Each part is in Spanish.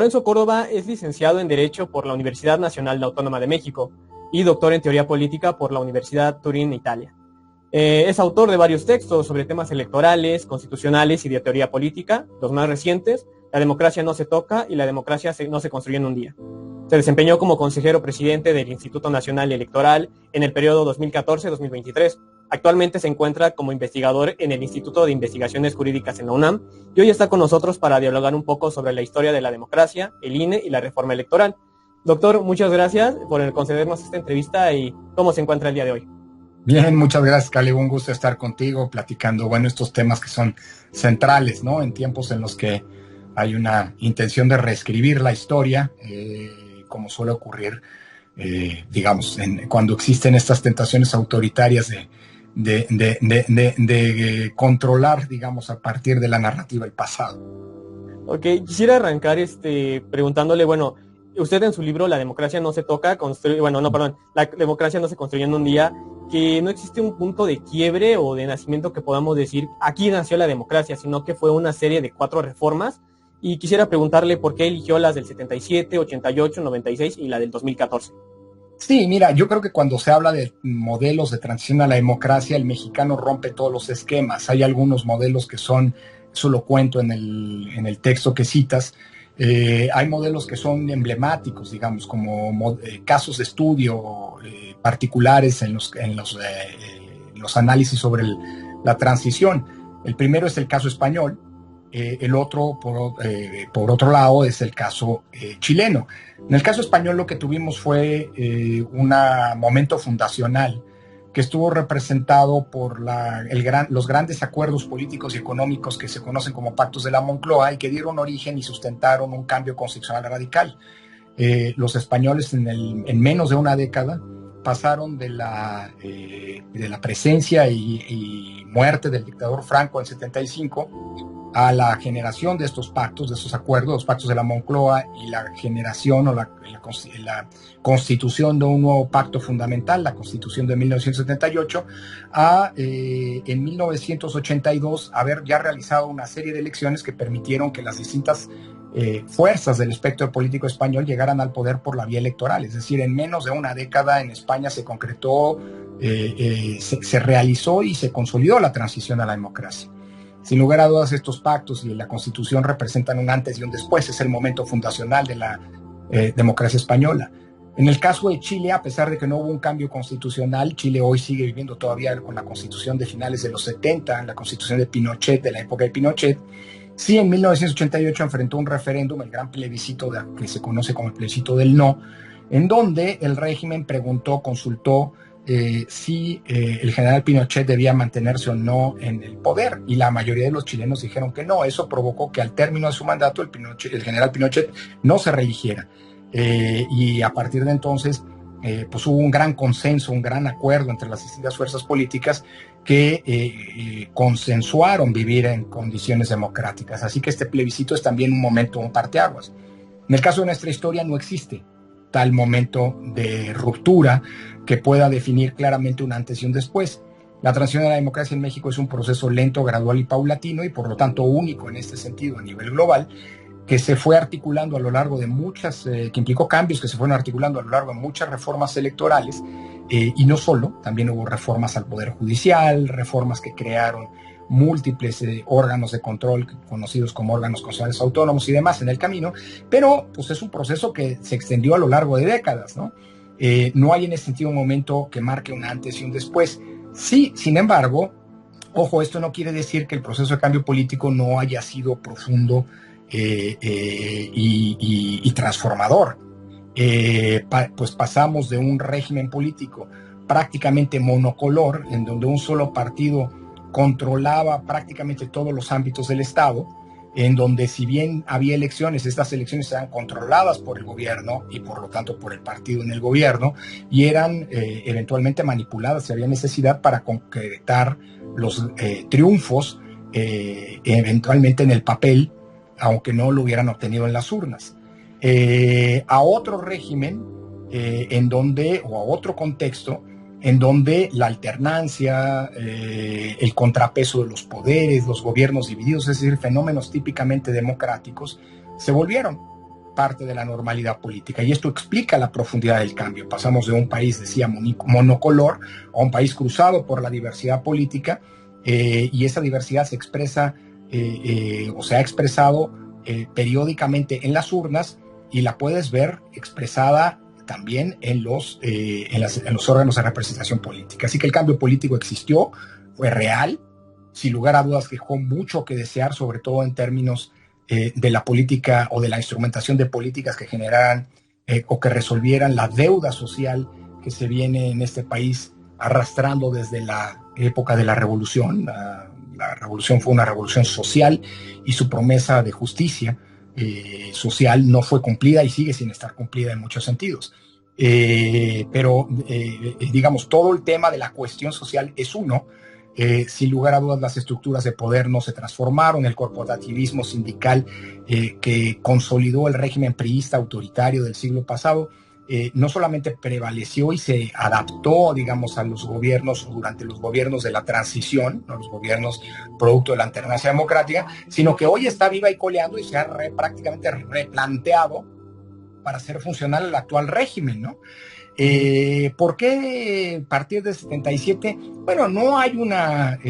Lorenzo Córdoba es licenciado en Derecho por la Universidad Nacional Autónoma de México y doctor en Teoría Política por la Universidad Turín, Italia. Es autor de varios textos sobre temas electorales, constitucionales y de teoría política, los más recientes, La democracia no se toca y La democracia no se construye en un día. Se desempeñó como consejero presidente del Instituto Nacional Electoral en el periodo 2014-2023. Actualmente se encuentra como investigador en el Instituto de Investigaciones Jurídicas en la UNAM y hoy está con nosotros para dialogar un poco sobre la historia de la democracia, el INE y la reforma electoral. Doctor, muchas gracias por concedernos esta entrevista y cómo se encuentra el día de hoy. Bien, muchas gracias, Caleb. Un gusto estar contigo platicando, estos temas que son centrales, ¿no? En tiempos en los que hay una intención de reescribir la historia, como suele ocurrir, cuando existen estas tentaciones autoritarias de controlar, a partir de la narrativa del pasado. Ok, quisiera arrancar preguntándole, usted en su libro La democracia no se toca, La democracia no se construye en un día, que no existe un punto de quiebre o de nacimiento que podamos decir, aquí nació la democracia, sino que fue una serie de 4 reformas, y quisiera preguntarle por qué eligió las del 77, 88, 96 y la del 2014. Sí, mira, yo creo que cuando se habla de modelos de transición a la democracia, el mexicano rompe todos los esquemas. Hay algunos modelos que son, eso lo cuento en el texto que citas, hay modelos que son emblemáticos, como casos de estudio particulares en los análisis sobre la transición. El primero es el caso español. El otro, por otro lado, es el caso chileno. En el caso español lo que tuvimos fue un momento fundacional que estuvo representado por los grandes acuerdos políticos y económicos que se conocen como Pactos de la Moncloa y que dieron origen y sustentaron un cambio constitucional radical. Los españoles en menos de una década pasaron de la presencia y muerte del dictador Franco en 75 a la generación de estos pactos, de estos acuerdos, los pactos de la Moncloa y la generación o la constitución de un nuevo pacto fundamental, la Constitución de 1978, en 1982 haber ya realizado una serie de elecciones que permitieron que las distintas fuerzas del espectro político español llegaran al poder por la vía electoral. Es decir, en menos de una década en España se concretó, se realizó y se consolidó la transición a la democracia. Sin lugar a dudas, estos pactos y la Constitución representan un antes y un después. Es el momento fundacional de la democracia española. En el caso de Chile, a pesar de que no hubo un cambio constitucional, Chile hoy sigue viviendo todavía con la Constitución de finales de los 70, la Constitución de Pinochet, de la época de Pinochet. Sí, en 1988 enfrentó un referéndum, el gran plebiscito que se conoce como el plebiscito del no, en donde el régimen consultó si el general Pinochet debía mantenerse o no en el poder, y la mayoría de los chilenos dijeron que no. Eso provocó que al término de su mandato el general Pinochet no se reeligiera, y a partir de entonces hubo un gran consenso, un gran acuerdo entre las distintas fuerzas políticas que consensuaron vivir en condiciones democráticas. Así que este plebiscito es también un momento, un parteaguas. En el caso de nuestra historia no existe tal momento de ruptura que pueda definir claramente un antes y un después. La transición a la democracia en México es un proceso lento, gradual y paulatino, y por lo tanto único en este sentido a nivel global, que se fue articulando a lo largo de que implicó cambios que se fueron articulando a lo largo de muchas reformas electorales, y no solo, también hubo reformas al Poder Judicial, reformas que crearon múltiples órganos de control conocidos como órganos constitucionales autónomos y demás en el camino, pero es un proceso que se extendió a lo largo de décadas, ¿no? No hay en ese sentido un momento que marque un antes y un después. Sí, sin embargo, ojo, esto no quiere decir que el proceso de cambio político no haya sido profundo y transformador. Pasamos de un régimen político prácticamente monocolor, en donde un solo partido controlaba prácticamente todos los ámbitos del Estado, en donde si bien había elecciones, estas elecciones eran controladas por el gobierno y por lo tanto por el partido en el gobierno, y eran eventualmente manipuladas si había necesidad para concretar los triunfos eventualmente en el papel, aunque no lo hubieran obtenido en las urnas. A otro régimen o a otro contexto en donde la alternancia, el contrapeso de los poderes, los gobiernos divididos, es decir, fenómenos típicamente democráticos, se volvieron. parte de la normalidad política. Y esto explica la profundidad del cambio. Pasamos de un país, decía, monocolor a un país cruzado por la diversidad política, y esa diversidad se expresa o se ha expresado periódicamente en las urnas, y la puedes ver expresada también en los órganos de representación política. Así que el cambio político existió, fue real, sin lugar a dudas dejó mucho que desear, sobre todo en términos de la política o de la instrumentación de políticas que generaran o que resolvieran la deuda social que se viene en este país arrastrando desde la época de la revolución. La revolución fue una revolución social y su promesa de justicia social no fue cumplida y sigue sin estar cumplida en muchos sentidos. Pero digamos, todo el tema de la cuestión social es uno. Sin lugar a dudas, las estructuras de poder no se transformaron. El corporativismo sindical que consolidó el régimen priista autoritario del siglo pasado no solamente prevaleció y se adaptó, digamos, a los gobiernos durante los gobiernos de la transición, ¿no? Los gobiernos producto de la alternancia democrática, sino que hoy está viva y coleando y se ha prácticamente replanteado para hacer funcional el actual régimen, ¿no? ¿Por qué partir del 77? Bueno, no hay una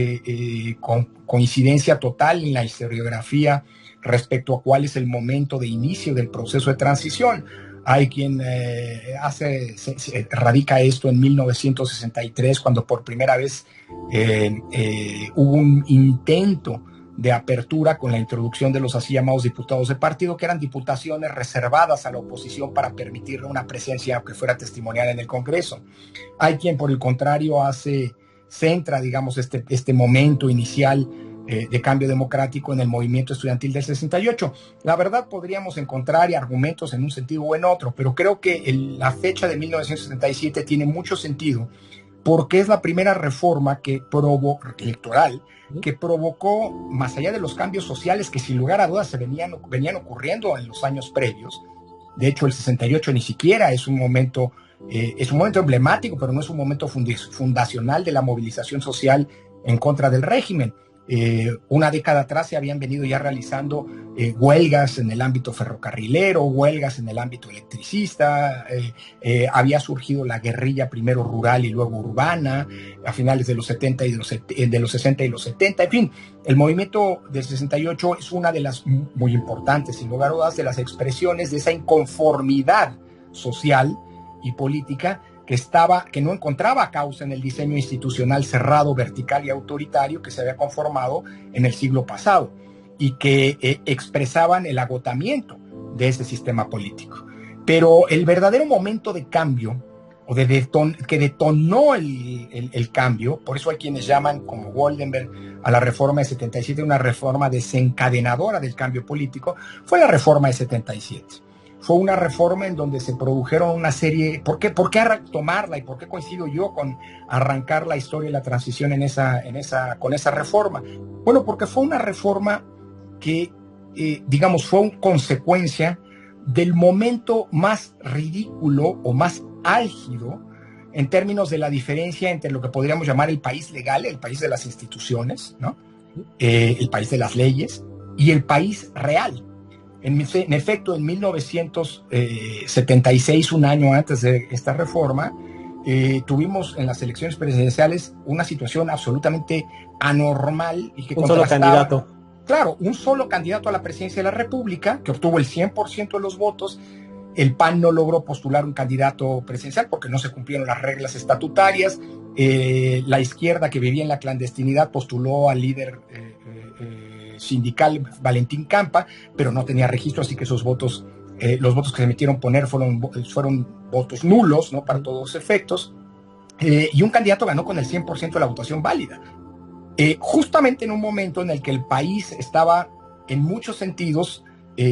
coincidencia total en la historiografía respecto a cuál es el momento de inicio del proceso de transición. Hay quien radica esto en 1963, cuando por primera vez hubo un intento de apertura con la introducción de los así llamados diputados de partido, que eran diputaciones reservadas a la oposición para permitirle una presencia que fuera testimonial en el Congreso. Hay quien, por el contrario, centra, digamos, este momento inicial de cambio democrático en el movimiento estudiantil del 68. La verdad, podríamos encontrar argumentos en un sentido o en otro, pero creo que la fecha de 1977 tiene mucho sentido, porque es la primera reforma electoral que provocó, más allá de los cambios sociales que sin lugar a dudas se venían ocurriendo en los años previos. De hecho, el 68 ni siquiera es un momento emblemático, pero no es un momento fundacional de la movilización social en contra del régimen. Una década atrás se habían venido ya realizando huelgas en el ámbito ferrocarrilero, huelgas en el ámbito electricista, había surgido la guerrilla primero rural y luego urbana a finales de los 70 y de los 60 y los 70. En fin, el movimiento del 68 es una de las muy importantes, sin lugar a dudas, de las expresiones de esa inconformidad social y política que no encontraba causa en el diseño institucional cerrado, vertical y autoritario que se había conformado en el siglo pasado y que expresaban el agotamiento de ese sistema político. Pero el verdadero momento de cambio o que detonó el cambio, por eso hay quienes llaman, como Goldenberg, a la reforma de 77 una reforma desencadenadora del cambio político, fue la reforma de 77. Fue una reforma en donde se produjeron una serie. ¿Por qué tomarla y por qué coincido yo con arrancar la historia y la transición con esa reforma? Bueno, porque fue una reforma que, digamos, fue consecuencia del momento más ridículo o más álgido en términos de la diferencia entre lo que podríamos llamar el país legal, el país de las instituciones, ¿no? El país de las leyes, y el país real. En efecto, en 1976, un año antes de esta reforma, tuvimos en las elecciones presidenciales una situación absolutamente anormal y que un solo candidato. Claro, un solo candidato a la presidencia de la República, que obtuvo el 100% de los votos. El PAN no logró postular un candidato presidencial porque no se cumplieron las reglas estatutarias. La izquierda, que vivía en la clandestinidad, postuló al líder sindical Valentín Campa, pero no tenía registro, así que esos votos, los votos que se emitieron fueron votos nulos, ¿no? Para todos los efectos, y un candidato ganó con el 100% de la votación válida, justamente en un momento en el que el país estaba en muchos sentidos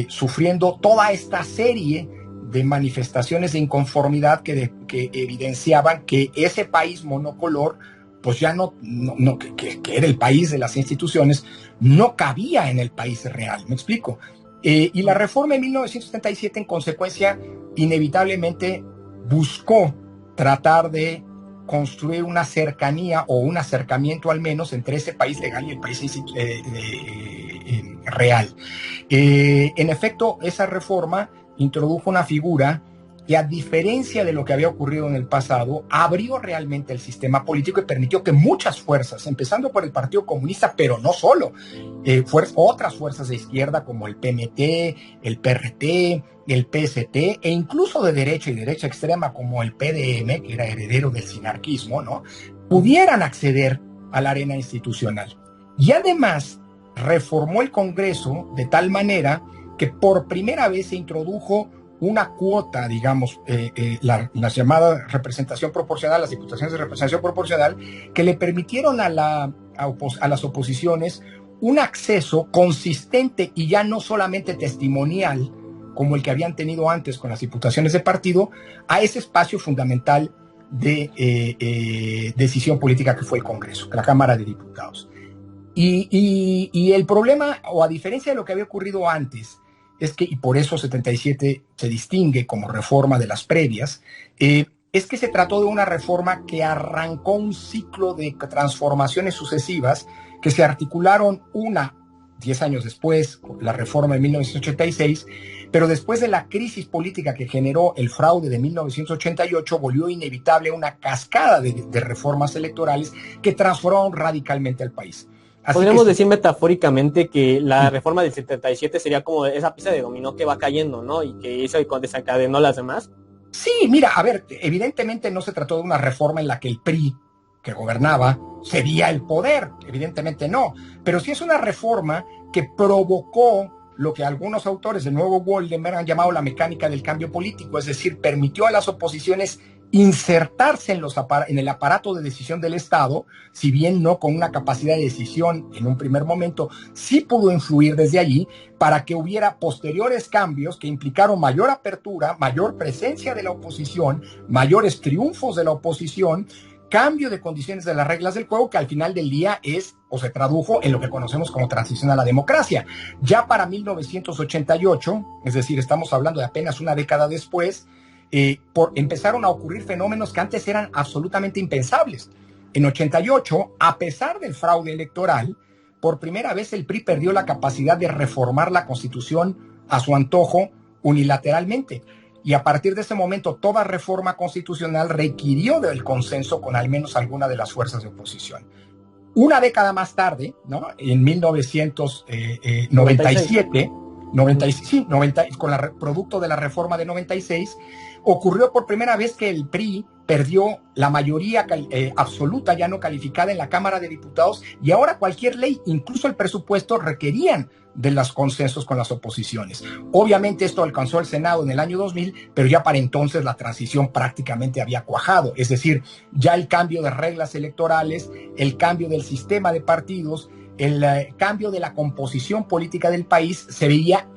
sufriendo toda esta serie de manifestaciones de inconformidad que evidenciaban que ese país monocolor, pues ya que era el país de las instituciones, no cabía en el país real. ¿Me explico? Y la reforma de 1977, en consecuencia, inevitablemente buscó tratar de construir una cercanía o un acercamiento al menos entre ese país legal y el país real. En efecto, esa reforma introdujo una figura que, a diferencia de lo que había ocurrido en el pasado, abrió realmente el sistema político y permitió que muchas fuerzas, empezando por el Partido Comunista, pero no solo, otras fuerzas de izquierda como el PMT, el PRT, el PST, e incluso de derecha y derecha extrema como el PDM, que era heredero del sinarquismo, ¿no?, pudieran acceder a la arena institucional. Y además reformó el Congreso de tal manera que por primera vez se introdujo una cuota, digamos, la llamada representación proporcional, las diputaciones de representación proporcional, que le permitieron a las oposiciones un acceso consistente y ya no solamente testimonial, como el que habían tenido antes con las diputaciones de partido, a ese espacio fundamental de decisión política que fue el Congreso, la Cámara de Diputados. Y el problema, o a diferencia de lo que había ocurrido antes, es que, y por eso 77 se distingue como reforma de las previas, es que se trató de una reforma que arrancó un ciclo de transformaciones sucesivas que se articularon 10 años después, la reforma de 1986, pero después de la crisis política que generó el fraude de 1988, volvió inevitable una cascada de reformas electorales que transformaron radicalmente al país. Podríamos decir metafóricamente que la reforma del 77 sería como esa pieza de dominó que va cayendo, ¿no? Y que eso desencadenó las demás. Sí, mira, a ver, evidentemente no se trató de una reforma en la que el PRI, que gobernaba, cedía el poder, evidentemente no, pero sí es una reforma que provocó lo que algunos autores de Nuevo Goldenberg han llamado la mecánica del cambio político, es decir, permitió a las oposiciones insertarse en el aparato de decisión del Estado, si bien no con una capacidad de decisión en un primer momento, sí pudo influir desde allí para que hubiera posteriores cambios que implicaron mayor apertura, mayor presencia de la oposición, mayores triunfos de la oposición, cambio de condiciones de las reglas del juego, que al final del día es o se tradujo en lo que conocemos como transición a la democracia. Ya para 1988, es decir, estamos hablando de apenas una década después, empezaron a ocurrir fenómenos que antes eran absolutamente impensables. En 88, a pesar del fraude electoral, por primera vez el PRI perdió la capacidad de reformar la Constitución a su antojo unilateralmente. Y a partir de ese momento, toda reforma constitucional requirió del consenso con al menos alguna de las fuerzas de oposición. Una década más tarde, ¿no?, en 1997, producto de la reforma de 96, ocurrió por primera vez que el PRI perdió la mayoría absoluta, ya no calificada, en la Cámara de Diputados, y ahora cualquier ley, incluso el presupuesto, requerían de los consensos con las oposiciones. Obviamente esto alcanzó el Senado en el año 2000, pero ya para entonces la transición prácticamente había cuajado, es decir, ya el cambio de reglas electorales, el cambio del sistema de partidos, el cambio de la composición política del país se venía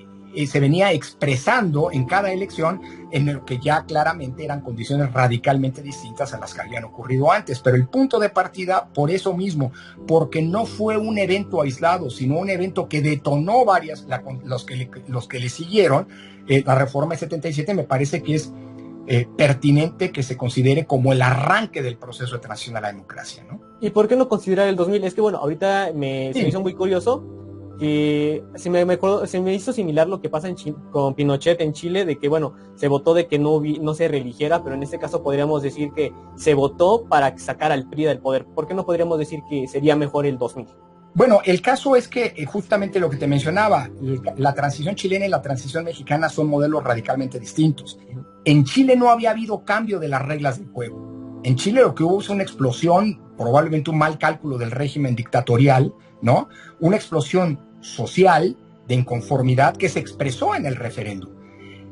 expresando en cada elección, en lo que ya claramente eran condiciones radicalmente distintas a las que habían ocurrido antes. Pero el punto de partida, por eso mismo, porque no fue un evento aislado, sino un evento que detonó los que le siguieron, la reforma de 77, me parece que es pertinente que se considere como el arranque del proceso de transición a la democracia, ¿no? ¿Y por qué no considerar el 2000? Es que bueno, ahorita se me hizo muy curioso que se me hizo similar lo que pasa con Pinochet en Chile, de que bueno, se votó de que no se reeligiera, pero en este caso podríamos decir que se votó para sacar al PRI del poder. ¿Por qué no podríamos decir que sería mejor el 2000? Bueno, el caso es que justamente lo que te mencionaba, la transición chilena y la transición mexicana son modelos radicalmente distintos. En Chile no había habido cambio de las reglas del juego. En Chile lo que hubo es una explosión, probablemente un mal cálculo del régimen dictatorial, ¿no? Una explosión social de inconformidad que se expresó en el referéndum.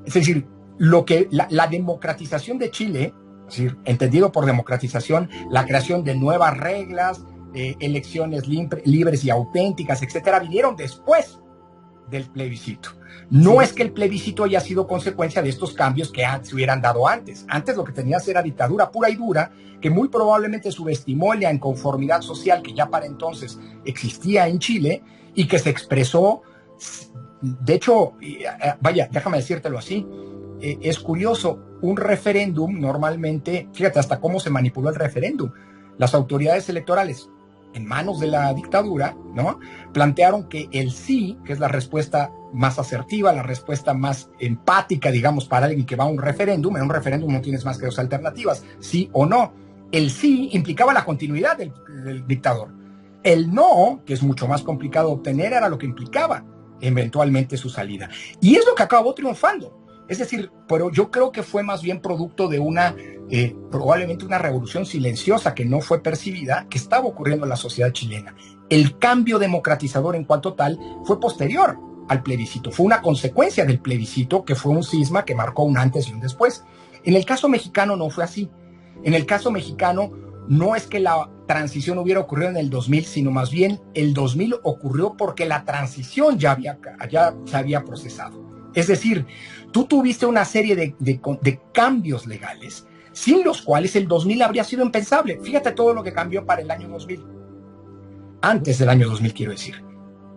Es decir, la democratización de Chile, es decir, entendido por democratización, la creación de nuevas reglas, elecciones libres y auténticas, etcétera, vinieron después del plebiscito. No es que el plebiscito haya sido consecuencia de estos cambios que se hubieran dado antes. Antes lo que tenías era dictadura pura y dura, que muy probablemente subestimó la inconformidad social que ya para entonces existía en Chile y que se expresó. De hecho, vaya, déjame decírtelo así, es curioso, un referéndum normalmente, fíjate hasta cómo se manipuló el referéndum. Las autoridades electorales, en manos de la dictadura, ¿no?, plantearon que el sí, que es la respuesta más asertiva, la respuesta más empática, digamos, para alguien que va a un referéndum. En un referéndum no tienes más que dos alternativas, sí o no. El sí implicaba la continuidad del dictador. El no, que es mucho más complicado de obtener, era lo que implicaba eventualmente su salida. Y es lo que acabó triunfando. Es decir, pero yo creo que fue más bien producto de probablemente una revolución silenciosa que no fue percibida, que estaba ocurriendo en la sociedad chilena. El cambio democratizador en cuanto tal fue posterior al plebiscito, fue una consecuencia del plebiscito, que fue un cisma que marcó un antes y un después. En el caso mexicano no fue así. En el caso mexicano no es que la transición hubiera ocurrido en el 2000, sino más bien el 2000 ocurrió porque la transición ya se había procesado. Es decir, tú tuviste una serie de cambios legales sin los cuales el 2000 habría sido impensable. Fíjate todo lo que cambió para el año 2000. Antes del año 2000, quiero decir.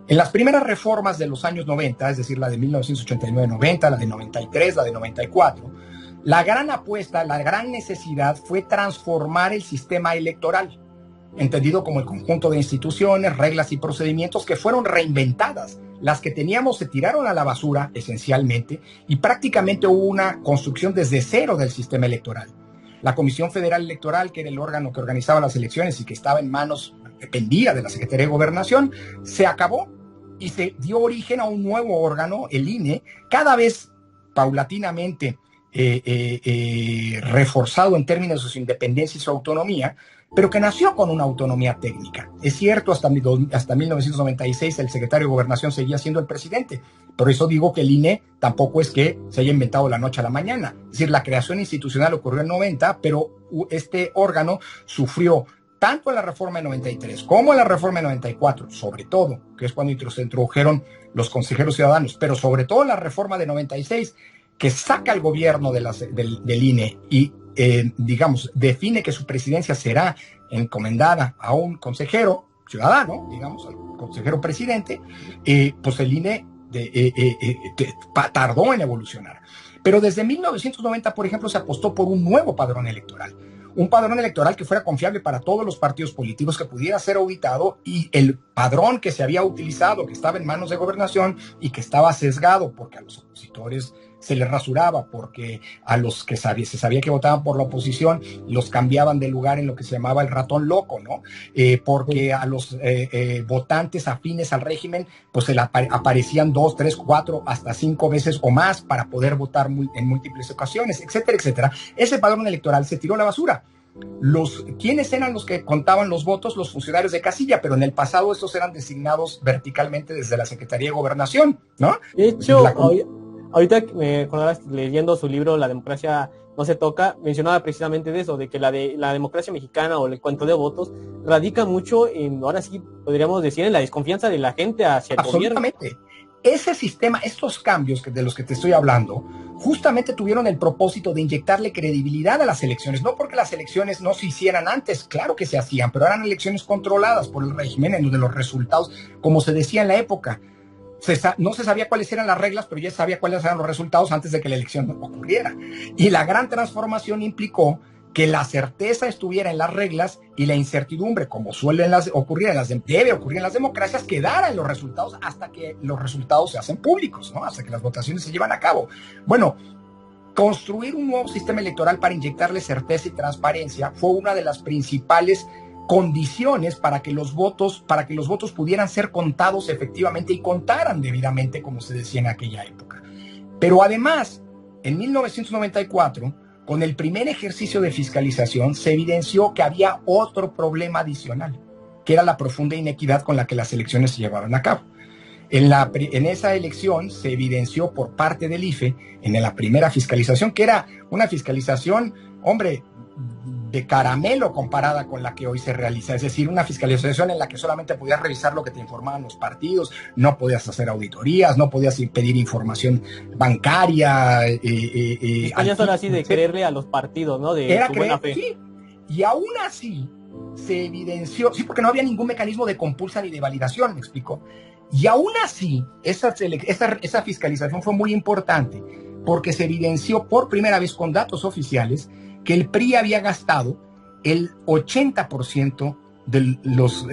En las primeras reformas de los años 90, es decir, la de 1989-90, la de 93, la de 94, la gran apuesta, la gran necesidad fue transformar el sistema electoral, entendido como el conjunto de instituciones, reglas y procedimientos que fueron reinventadas. Las que teníamos se tiraron a la basura, esencialmente, y prácticamente hubo una construcción desde cero del sistema electoral. La Comisión Federal Electoral, que era el órgano que organizaba las elecciones y que estaba en manos, dependía de la Secretaría de Gobernación, se acabó y se dio origen a un nuevo órgano, el INE, cada vez paulatinamente reforzado en términos de su independencia y su autonomía, pero que nació con una autonomía técnica. Es cierto, hasta 1996 el secretario de Gobernación seguía siendo el presidente. Por eso digo que el INE tampoco es que se haya inventado de la noche a la mañana. Es decir, la creación institucional ocurrió en 90, pero este órgano sufrió tanto en la reforma de 93 como en la reforma de 94, sobre todo, que es cuando se introdujeron los consejeros ciudadanos, pero sobre todo en la reforma de 96, que saca al gobierno del INE y digamos, define que su presidencia será encomendada a un consejero ciudadano, digamos, al consejero presidente, pues el INE tardó en evolucionar. Pero desde 1990, por ejemplo, se apostó por un nuevo padrón electoral. Un padrón electoral que fuera confiable para todos los partidos políticos, que pudiera ser auditado, y el padrón que se había utilizado, que estaba en manos de Gobernación y que estaba sesgado porque a los opositores se les rasuraba, porque a los que se sabía que votaban por la oposición los cambiaban de lugar en lo que se llamaba el ratón loco, ¿no? Porque a los votantes afines al régimen pues se le aparecían 2, 3, 4, hasta 5 veces o más para poder votar en múltiples ocasiones, etcétera, etcétera. Ese padrón electoral se tiró a la basura. ¿Quiénes eran los que contaban los votos? Los funcionarios de casilla, pero en el pasado estos eran designados verticalmente desde la Secretaría de Gobernación, ¿no? De hecho, ahorita cuando estabas leyendo su libro La democracia no se toca, mencionaba precisamente de eso, de que la democracia mexicana o el cuento de votos radica mucho en, ahora sí podríamos decir, en la desconfianza de la gente hacia el gobierno. Absolutamente. Ese sistema, estos cambios de los que te estoy hablando, justamente tuvieron el propósito de inyectarle credibilidad a las elecciones, no porque las elecciones no se hicieran antes, claro que se hacían, pero eran elecciones controladas por el régimen, en donde los resultados, como se decía en la época, no se sabía cuáles eran las reglas, pero ya sabía cuáles eran los resultados antes de que la elección ocurriera. Y la gran transformación implicó que la certeza estuviera en las reglas y la incertidumbre, como debe ocurrir en las democracias, quedara en los resultados hasta que los resultados se hacen públicos, ¿no? Hasta que las votaciones se llevan a cabo. Bueno, construir un nuevo sistema electoral para inyectarle certeza y transparencia fue una de las principales condiciones para que los votos pudieran ser contados efectivamente y contaran debidamente, como se decía en aquella época. Pero además, en 1994, con el primer ejercicio de fiscalización, se evidenció que había otro problema adicional, que era la profunda inequidad con la que las elecciones se llevaban a cabo. En esa elección se evidenció por parte del IFE, en la primera fiscalización, que era una fiscalización, hombre, de caramelo comparada con la que hoy se realiza, es decir, una fiscalización en la que solamente podías revisar lo que te informaban los partidos, no podías hacer auditorías, no podías pedir información bancaria. España son así de creerle a los partidos, ¿no? De su buena fe. Sí, y aún así se evidenció, sí, porque no había ningún mecanismo de compulsa ni de validación, me explico. Y aún así, esa fiscalización fue muy importante, porque se evidenció por primera vez con datos oficiales que el PRI había gastado el 80% del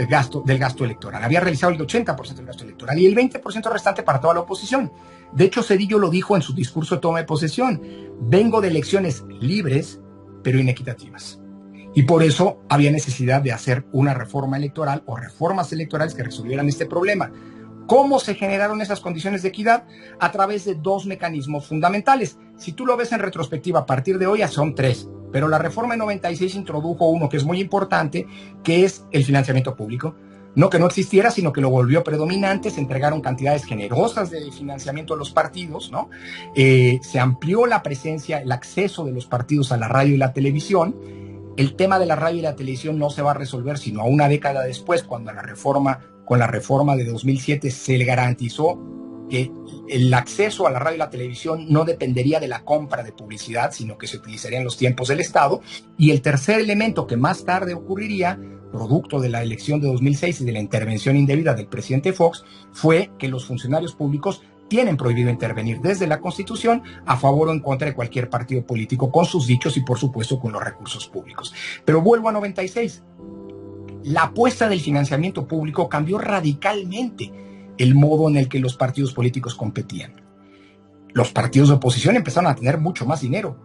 gasto electoral. Había realizado el 80% del gasto electoral y el 20% restante para toda la oposición. De hecho, Zedillo lo dijo en su discurso de toma de posesión: vengo de elecciones libres, pero inequitativas. Y por eso había necesidad de hacer una reforma electoral o reformas electorales que resolvieran este problema. ¿Cómo se generaron esas condiciones de equidad? A través de dos mecanismos fundamentales. Si tú lo ves en retrospectiva, a partir de hoy ya son tres, pero la reforma de 96 introdujo uno que es muy importante, que es el financiamiento público. No que no existiera, sino que lo volvió predominante. Se entregaron cantidades generosas de financiamiento a los partidos, ¿no? Se amplió la presencia, el acceso de los partidos a la radio y la televisión. El tema de la radio y la televisión no se va a resolver sino a una década después, cuando con la reforma de 2007 se le garantizó que el acceso a la radio y la televisión no dependería de la compra de publicidad, sino que se utilizaría en los tiempos del Estado. Y el tercer elemento que más tarde ocurriría, producto de la elección de 2006 y de la intervención indebida del presidente Fox, fue que los funcionarios públicos tienen prohibido intervenir desde la Constitución a favor o en contra de cualquier partido político, con sus dichos y por supuesto con los recursos públicos. Pero vuelvo a 96. La apuesta del financiamiento público cambió radicalmente el modo en el que los partidos políticos competían. Los partidos de oposición empezaron a tener mucho más dinero.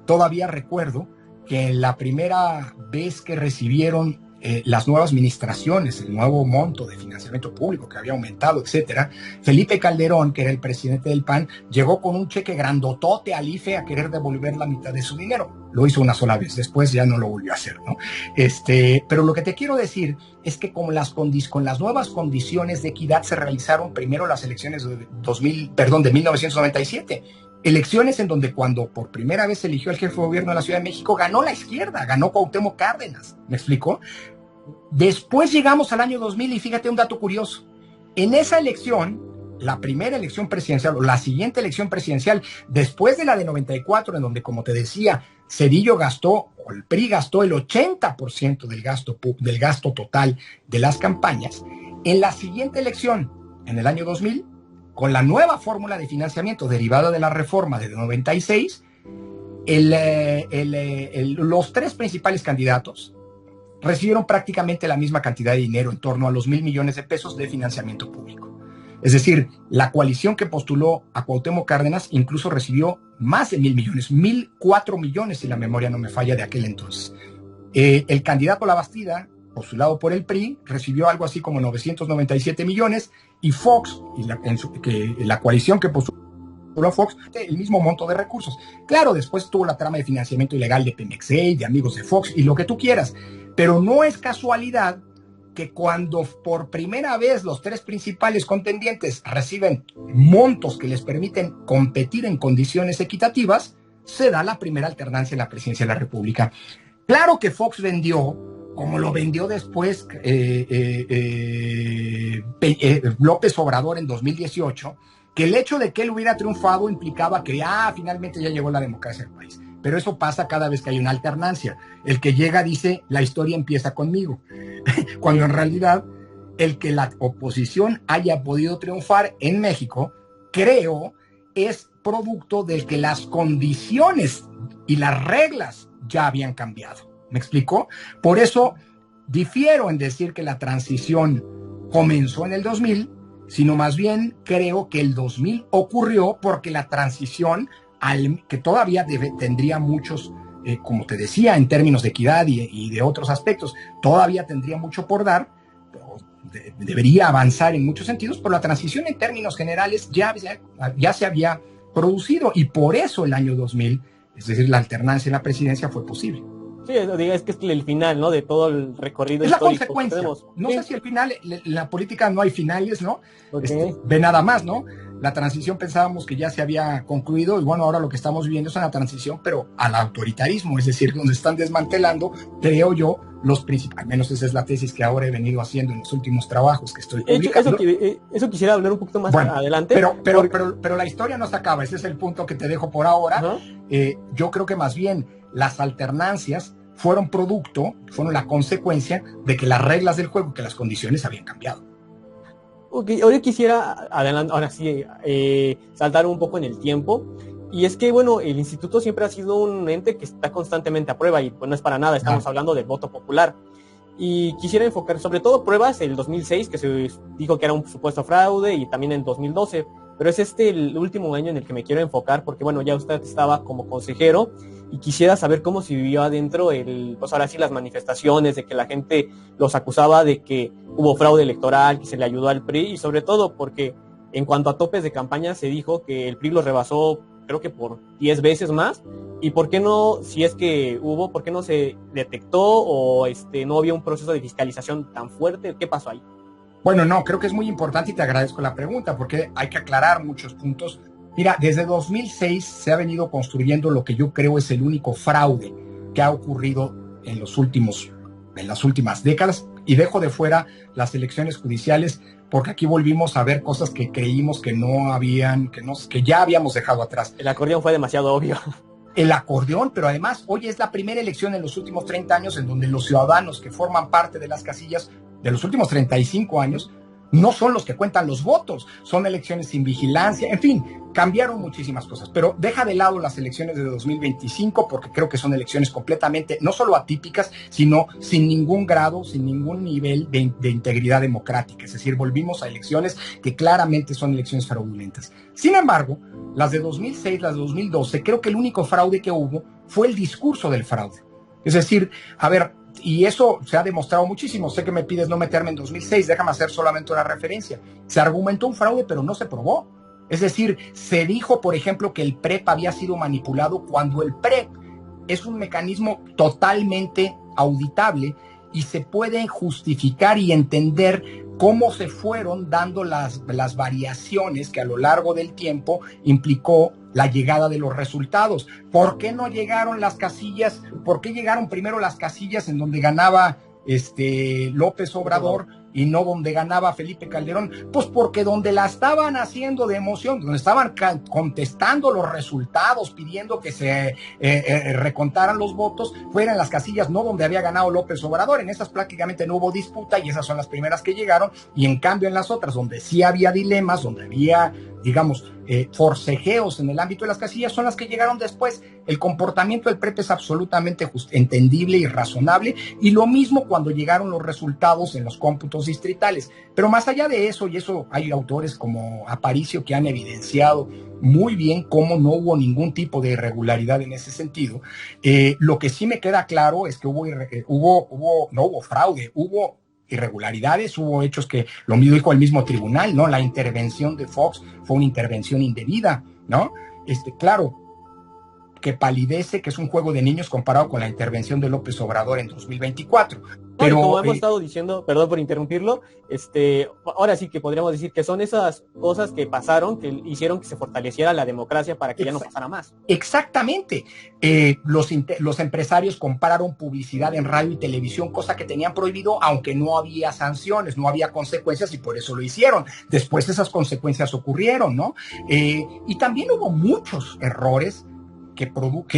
Todavía recuerdo que en la primera vez que recibieron las nuevas administraciones, el nuevo monto de financiamiento público que había aumentado, etcétera, Felipe Calderón, que era el presidente del PAN, llegó con un cheque grandotote al IFE a querer devolver la mitad de su dinero. Lo hizo una sola vez, después ya no lo volvió a hacer, ¿no? Pero lo que te quiero decir es que con las nuevas condiciones de equidad se realizaron primero las elecciones de 1997. Elecciones en donde cuando por primera vez se eligió al jefe de gobierno de la Ciudad de México, ganó la izquierda, ganó Cuauhtémoc Cárdenas. ¿Me explico? Después llegamos al año 2000 y fíjate un dato curioso. En esa elección, la primera elección presidencial o la siguiente elección presidencial, después de la de 94, en donde, como te decía, Zedillo gastó, o el PRI gastó el 80% del gasto total de las campañas, en la siguiente elección, en el año 2000, con la nueva fórmula de financiamiento derivada de la reforma de 96, los tres principales candidatos recibieron prácticamente la misma cantidad de dinero, en torno a los 1,000 millones de pesos de financiamiento público. Es decir, la coalición que postuló a Cuauhtémoc Cárdenas incluso recibió más de 1,000 millones, 1,004 millones, si la memoria no me falla, de aquel entonces. El candidato Labastida, postulado por el PRI, recibió algo así como 997 millones, y Fox, la coalición que postuló a Fox, el mismo monto de recursos. Claro, después tuvo la trama de financiamiento ilegal de Pemex, de amigos de Fox y lo que tú quieras, pero no es casualidad que cuando por primera vez los tres principales contendientes reciben montos que les permiten competir en condiciones equitativas, se da la primera alternancia en la presidencia de la República. Claro que Fox vendió, como lo vendió después López Obrador en 2018, que el hecho de que él hubiera triunfado implicaba que finalmente ya llegó la democracia al país. Pero eso pasa cada vez que hay una alternancia. El que llega dice, la historia empieza conmigo. Cuando en realidad el que la oposición haya podido triunfar en México, creo, es producto del que las condiciones y las reglas ya habían cambiado. ¿Me explicó? Por eso difiero en decir que la transición comenzó en el 2000, sino más bien creo que el 2000 ocurrió porque la transición, que todavía tendría muchos, como te decía, en términos de equidad y de otros aspectos, todavía tendría mucho por dar, debería avanzar en muchos sentidos, pero la transición en términos generales ya se había producido, y por eso el año 2000, es decir, la alternancia en la presidencia, fue posible. Sí, es que es el final, ¿no? De todo el recorrido histórico. Es la consecuencia. No ¿Sí? sé si el final, en la política no hay finales, ¿no? Okay. Ve nada más, ¿no? La transición pensábamos que ya se había concluido, y bueno, ahora lo que estamos viviendo es una transición, pero al autoritarismo, es decir, donde están desmantelando, creo yo, los principales, al menos esa es la tesis que ahora he venido haciendo en los últimos trabajos que estoy publicando. Eso quisiera hablar un poquito más adelante. Pero la historia no se acaba, ese es el punto que te dejo por ahora. Yo creo que más bien las alternancias fueron la consecuencia de que las reglas del juego, que las condiciones habían cambiado. Okay, ahora quisiera saltar un poco en el tiempo, y es que, bueno, el instituto siempre ha sido un ente que está constantemente a prueba, y pues no es para nada, estamos hablando del voto popular. y quisiera enfocar sobre todo pruebas el 2006, que se dijo que era un supuesto fraude, y también en 2012, pero es el último año en el que me quiero enfocar, porque bueno, ya usted estaba como consejero y quisiera saber cómo se vivió adentro pues ahora sí las manifestaciones, de que la gente los acusaba de que hubo fraude electoral, que se le ayudó al PRI, y sobre todo porque en cuanto a topes de campaña se dijo que el PRI los rebasó creo que por 10 veces más. ¿Y por qué no, si es que hubo, por qué no se detectó o no había un proceso de fiscalización tan fuerte? ¿Qué pasó ahí? Bueno, no, creo que es muy importante y te agradezco la pregunta porque hay que aclarar muchos puntos. Mira, desde 2006 se ha venido construyendo lo que yo creo es el único fraude que ha ocurrido en las últimas décadas, y dejo de fuera las elecciones judiciales porque aquí volvimos a ver cosas que creímos que no habían, que ya habíamos dejado atrás. El acordeón fue demasiado obvio. El acordeón, pero además hoy es la primera elección en los últimos 30 años en donde los ciudadanos que forman parte de las casillas de los últimos 35 años no son los que cuentan los votos, son elecciones sin vigilancia, en fin, cambiaron muchísimas cosas, pero deja de lado las elecciones de 2025 porque creo que son elecciones completamente, no solo atípicas, sino sin ningún grado, sin ningún nivel de integridad democrática, es decir, volvimos a elecciones que claramente son elecciones fraudulentas. Sin embargo, las de 2006, las de 2012, creo que el único fraude que hubo fue el discurso del fraude. Es decir, a ver, y eso se ha demostrado muchísimo. Sé que me pides no meterme en 2006, déjame hacer solamente una referencia. Se argumentó un fraude, pero no se probó. Es decir, se dijo, por ejemplo, que el PREP había sido manipulado cuando el PREP es un mecanismo totalmente auditable y se puede justificar y entender cómo se fueron dando las variaciones que a lo largo del tiempo implicó la llegada de los resultados. ¿Por qué no llegaron las casillas? ¿Por qué llegaron primero las casillas en donde ganaba López Obrador y no donde ganaba Felipe Calderón? Pues porque donde la estaban haciendo de emoción, donde estaban contestando los resultados, pidiendo que se recontaran los votos, fueran las casillas no donde había ganado López Obrador. En esas prácticamente no hubo disputa y esas son las primeras que llegaron, y en cambio en las otras donde sí había dilemas, donde había, digamos, forcejeos en el ámbito de las casillas, son las que llegaron después. El comportamiento del PREP es absolutamente entendible y razonable, y lo mismo cuando llegaron los resultados en los cómputos distritales. Pero más allá de eso, y eso hay autores como Aparicio que han evidenciado muy bien cómo no hubo ningún tipo de irregularidad en ese sentido, lo que sí me queda claro es que no hubo fraude, hubo irregularidades, hubo hechos que lo dijo el mismo tribunal, ¿no? La intervención de Fox fue una intervención indebida, ¿no? Claro, que palidece, que es un juego de niños comparado con la intervención de López Obrador en 2024. Pero como hemos estado diciendo, perdón por interrumpirlo, ahora sí que podríamos decir que son esas cosas que pasaron, que hicieron que se fortaleciera la democracia para que ya no pasara más. Exactamente. Los empresarios compraron publicidad en radio y televisión, cosa que tenían prohibido, aunque no había sanciones, no había consecuencias, y por eso lo hicieron. Después esas consecuencias ocurrieron, ¿no? Y también hubo muchos errores que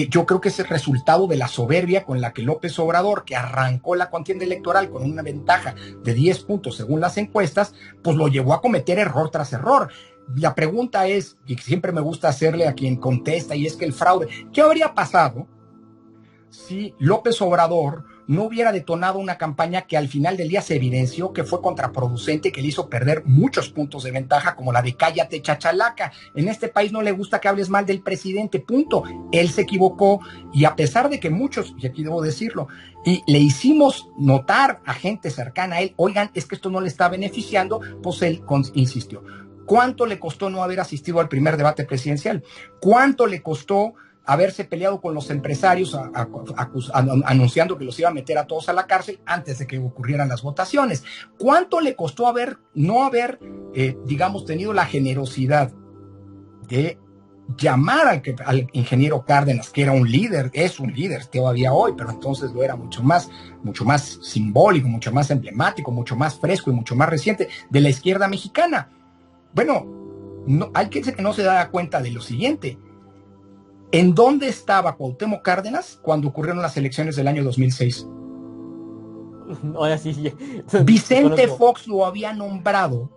yo creo que es el resultado de la soberbia con la que López Obrador, que arrancó la contienda electoral con una ventaja de 10 puntos según las encuestas, pues lo llevó a cometer error tras error. La pregunta es, y siempre me gusta hacerle a quien contesta, y es que el fraude, ¿qué habría pasado si López Obrador no hubiera detonado una campaña que al final del día se evidenció que fue contraproducente, que le hizo perder muchos puntos de ventaja, como la de cállate chachalaca? En este país no le gusta que hables mal del presidente, punto. Él se equivocó, y a pesar de que muchos, y aquí debo decirlo, y le hicimos notar a gente cercana a él, oigan, es que esto no le está beneficiando, pues él insistió. ¿Cuánto le costó no haber asistido al primer debate presidencial? ¿Cuánto le costó haberse peleado con los empresarios anunciando que los iba a meter a todos a la cárcel antes de que ocurrieran las votaciones? ¿Cuánto le costó no haber tenido la generosidad de llamar al ingeniero Cárdenas, que era un líder, es un líder todavía hoy, pero entonces lo era mucho más simbólico, mucho más emblemático, mucho más fresco y mucho más reciente de la izquierda mexicana? Bueno, hay que no se da cuenta de lo siguiente. ¿En dónde estaba Cuauhtémoc Cárdenas cuando ocurrieron las elecciones del año 2006? Ahora sí. Vicente Fox lo había nombrado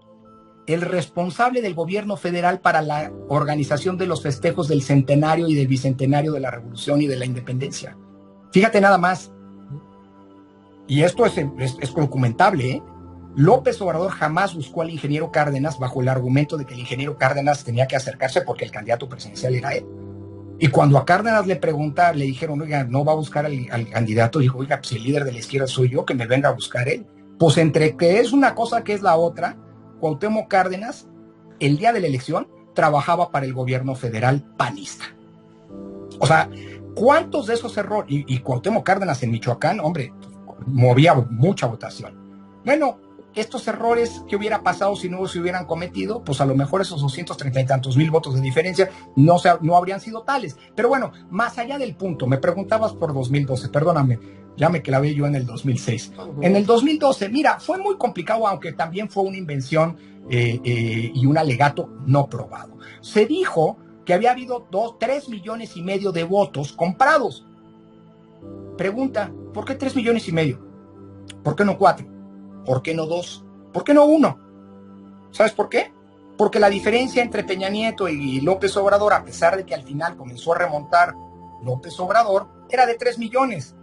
el responsable del gobierno federal para la organización de los festejos del centenario y del bicentenario de la Revolución y de la Independencia. Fíjate nada más. y esto es documentable, ¿eh? López Obrador jamás buscó al ingeniero Cárdenas bajo el argumento de que el ingeniero Cárdenas tenía que acercarse porque el candidato presidencial era él. Y cuando a Cárdenas le dijeron, oiga, no va a buscar al candidato, dijo, oiga, pues el líder de la izquierda soy yo, que me venga a buscar él. Pues entre que es una cosa que es la otra, Cuauhtémoc Cárdenas, el día de la elección, trabajaba para el gobierno federal panista. O sea, ¿cuántos de esos errores? Y Cuauhtémoc Cárdenas en Michoacán, hombre, movía mucha votación. Bueno, estos errores que hubiera pasado si no se hubieran cometido, pues a lo mejor esos 230 y tantos mil votos de diferencia no habrían sido tales. Pero bueno, más allá del punto, me preguntabas por 2012, perdóname, ya me clavé yo en el 2006. En el 2012, mira, fue muy complicado, aunque también fue una invención y un alegato no probado. Se dijo que había habido 3 millones y medio de votos comprados. Pregunta, ¿por qué 3 millones y medio? ¿Por qué no 4? ¿Por qué no 2? ¿Por qué no 1? ¿Sabes por qué? Porque la diferencia entre Peña Nieto y López Obrador, a pesar de que al final comenzó a remontar López Obrador, era de 3 millones.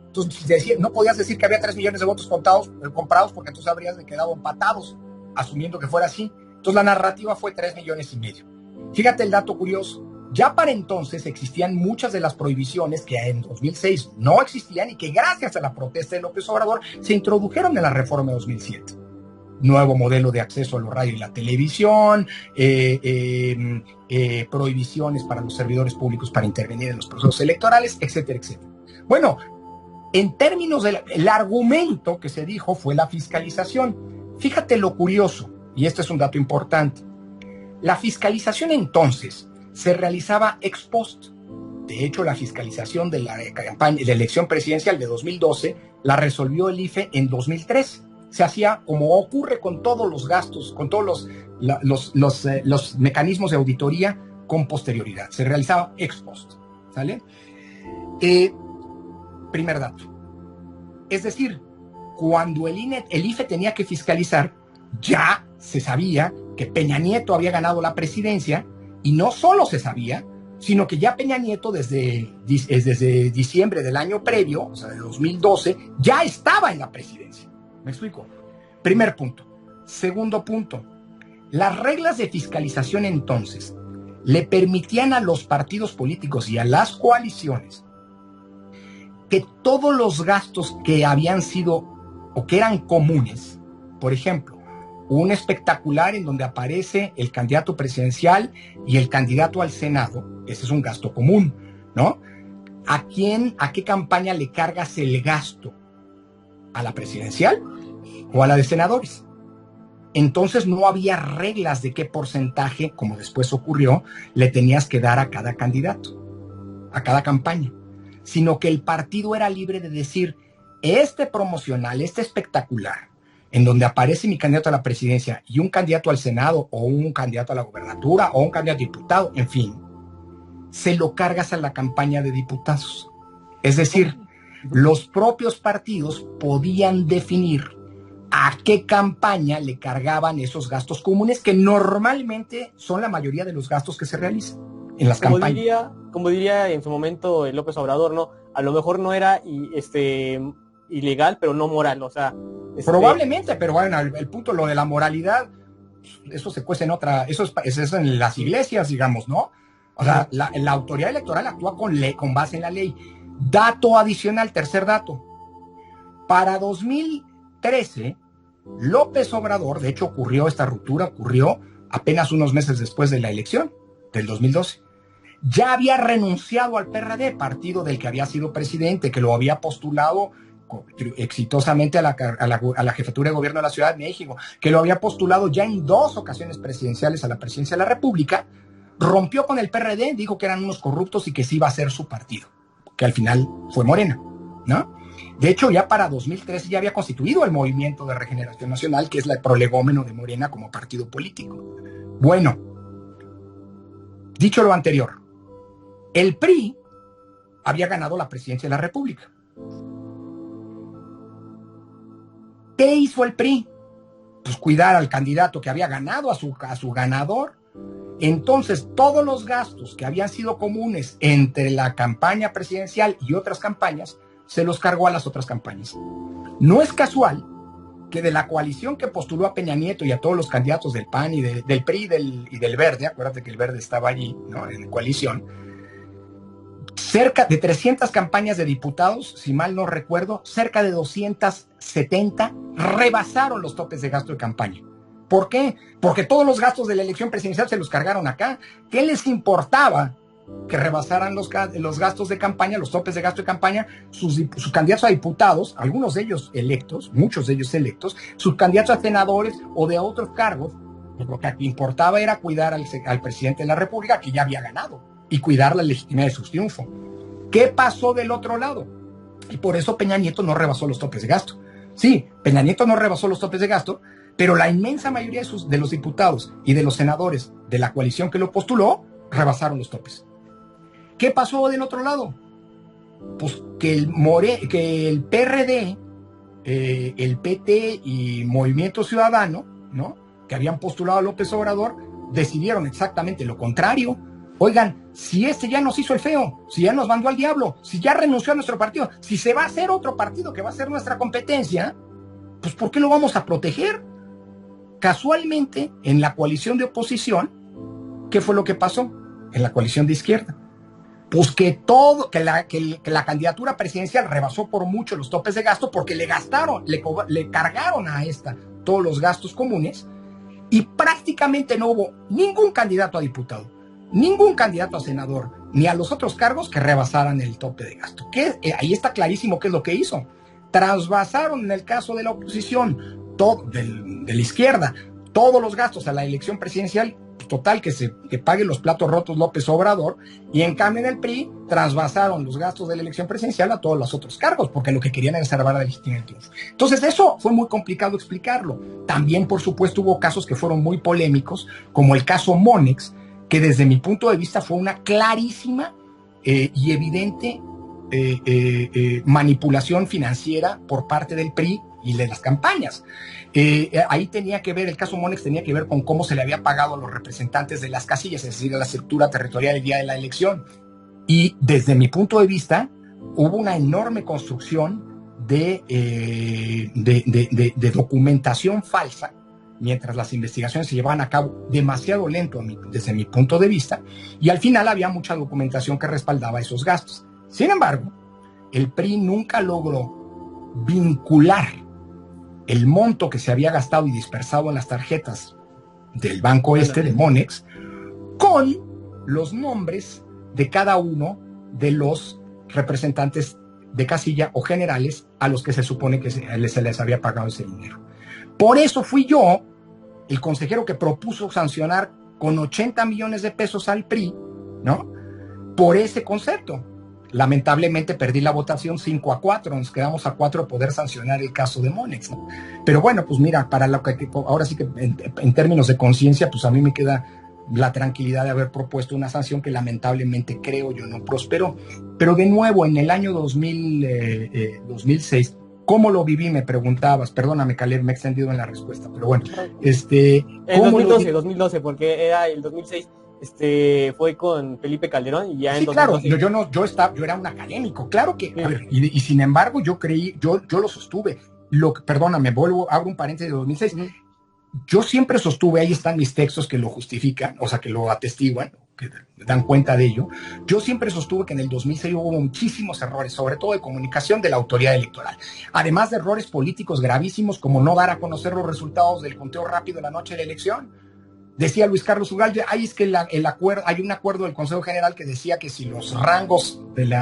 Entonces no podías decir que había 3 millones de votos comprados porque entonces habrías quedado empatados, asumiendo que fuera así. Entonces la narrativa fue 3 millones y medio. Fíjate el dato curioso. Ya para entonces existían muchas de las prohibiciones que en 2006 no existían y que gracias a la protesta de López Obrador se introdujeron en la reforma de 2007. Nuevo modelo de acceso a los radio y la televisión, prohibiciones para los servidores públicos para intervenir en los procesos electorales, etcétera, etcétera. Bueno, en términos del argumento que se dijo fue la fiscalización. Fíjate lo curioso, y este es un dato importante. La fiscalización entonces se realizaba ex post. De hecho, la fiscalización de la campaña de elección presidencial de 2012 la resolvió el IFE en 2003. Se hacía como ocurre con todos los gastos, con todos los mecanismos de auditoría con posterioridad. Se realizaba ex post. ¿Sale? Primer dato. Es decir, cuando el IFE tenía que fiscalizar, ya se sabía que Peña Nieto había ganado la presidencia. Y no solo se sabía, sino que ya Peña Nieto desde diciembre del año previo, o sea, de 2012, ya estaba en la presidencia. ¿Me explico? Primer punto. Segundo punto. Las reglas de fiscalización entonces le permitían a los partidos políticos y a las coaliciones que todos los gastos que habían sido o que eran comunes, por ejemplo, un espectacular en donde aparece el candidato presidencial y el candidato al Senado, ese es un gasto común, ¿no? ¿A qué campaña le cargas el gasto? ¿A la presidencial o a la de senadores? Entonces no había reglas de qué porcentaje, como después ocurrió, le tenías que dar a cada candidato, a cada campaña, sino que el partido era libre de decir, este promocional, este espectacular, en donde aparece mi candidato a la presidencia y un candidato al Senado o un candidato a la gobernatura o un candidato a diputado, en fin, se lo cargas a la campaña de diputados. Es decir, los propios partidos podían definir a qué campaña le cargaban esos gastos comunes que normalmente son la mayoría de los gastos que se realizan en las campañas. Como diría en su momento López Obrador, ¿no? A lo mejor no era ilegal, pero no moral, o sea... Probablemente, pero bueno, el punto, lo de la moralidad, eso se cuece en otra, eso es en las iglesias, digamos, ¿no? O sea, la autoridad electoral actúa con base en la ley. Dato adicional, tercer dato. Para 2013, López Obrador, de hecho esta ruptura ocurrió apenas unos meses después de la elección del 2012. Ya había renunciado al PRD, partido del que había sido presidente, que lo había postulado exitosamente a la jefatura de gobierno de la Ciudad de México, que lo había postulado ya en 2 ocasiones presidenciales a la presidencia de la República, rompió con el PRD, dijo que eran unos corruptos y que sí iba a ser su partido, que al final fue Morena, ¿no? De hecho, ya para 2013 ya había constituido el Movimiento de Regeneración Nacional, que es el prolegómeno de Morena como partido político. Bueno, dicho lo anterior, el PRI había ganado la presidencia de la República. ¿Qué hizo el PRI? Pues cuidar al candidato que había ganado, a su ganador. Entonces, todos los gastos que habían sido comunes entre la campaña presidencial y otras campañas, se los cargó a las otras campañas. No es casual que de la coalición que postuló a Peña Nieto y a todos los candidatos del PAN y del PRI y del Verde, acuérdate que el Verde estaba allí, ¿no?, en coalición, cerca de 300 campañas de diputados, si mal no recuerdo, cerca de 270 rebasaron los topes de gasto de campaña. ¿Por qué? Porque todos los gastos de la elección presidencial se los cargaron acá. ¿Qué les importaba que rebasaran los gastos de campaña, los topes de gasto de campaña, sus candidatos a diputados, algunos de ellos electos, muchos de ellos electos, sus candidatos a senadores o de otros cargos? Pues lo que importaba era cuidar al presidente de la República, que ya había ganado, y cuidar la legitimidad de su triunfo. ¿Qué pasó del otro lado? Y por eso Peña Nieto no rebasó los topes de gasto. Sí, Peña Nieto no rebasó los topes de gasto, pero la inmensa mayoría de los diputados y de los senadores de la coalición que lo postuló rebasaron los topes. ¿Qué pasó del otro lado? Pues que el PRD, el PT y Movimiento Ciudadano, ¿no?, que habían postulado a López Obrador, decidieron exactamente lo contrario. Oigan, si este ya nos hizo el feo, si ya nos mandó al diablo, si ya renunció a nuestro partido, si se va a hacer otro partido que va a ser nuestra competencia, pues ¿por qué lo vamos a proteger? Casualmente, en la coalición de oposición, ¿qué fue lo que pasó? En la coalición de izquierda. Pues que la candidatura presidencial rebasó por mucho los topes de gasto porque le cargaron a esta todos los gastos comunes, y prácticamente no hubo ningún candidato a diputado, ningún candidato a senador, ni a los otros cargos que rebasaran el tope de gasto. Ahí está clarísimo qué es lo que hizo. Trasvasaron, en el caso de la oposición, de la izquierda, todos los gastos a la elección presidencial. Total, que pague los platos rotos López Obrador, y en cambio en el PRI trasvasaron los gastos de la elección presidencial a todos los otros cargos, porque lo que querían era salvar la legitimidad del triunfo. Entonces eso fue muy complicado explicarlo. También, por supuesto, hubo casos que fueron muy polémicos, como el caso Monex, que desde mi punto de vista fue una clarísima y evidente manipulación financiera por parte del PRI y de las campañas. Ahí tenía que ver, el caso Monex tenía que ver con cómo se le había pagado a los representantes de las casillas, es decir, a la estructura territorial el día de la elección. Y desde mi punto de vista, hubo una enorme construcción de documentación falsa, mientras las investigaciones se llevaban a cabo demasiado lento desde mi punto de vista, y al final había mucha documentación que respaldaba esos gastos. Sin embargo, el PRI nunca logró vincular el monto que se había gastado y dispersado en las tarjetas del banco de Monex con los nombres de cada uno de los representantes de casilla o generales a los que se supone que se les había pagado ese dinero. Por eso fui yo el consejero que propuso sancionar con 80 millones de pesos al PRI, ¿no?, por ese concepto. Lamentablemente perdí la votación 5-4, nos quedamos a 4 de poder sancionar el caso de Monex, ¿no? Pero bueno, pues mira, para lo que ahora sí que en términos de conciencia, pues a mí me queda la tranquilidad de haber propuesto una sanción que lamentablemente creo yo no prosperó. Pero de nuevo, en el año 2006, ¿cómo lo viví? Me preguntabas. Perdóname, Caleb, me he extendido en la respuesta, pero bueno. En 2012, porque era el 2006. Fue con Felipe Calderón y ya sí, en 2012. Claro, yo era un académico, claro que, sí. A ver, y sin embargo yo lo sostuve, perdóname, abro un paréntesis de 2006, yo siempre sostuve, ahí están mis textos que lo justifican, o sea, que lo atestiguan, que dan cuenta de ello, yo siempre sostuve que en el 2006 hubo muchísimos errores, sobre todo de comunicación de la autoridad electoral, además de errores políticos gravísimos como no dar a conocer los resultados del conteo rápido la noche de la elección. Decía Luis Carlos Ugalde, es que hay un acuerdo del Consejo General que decía que si los rangos del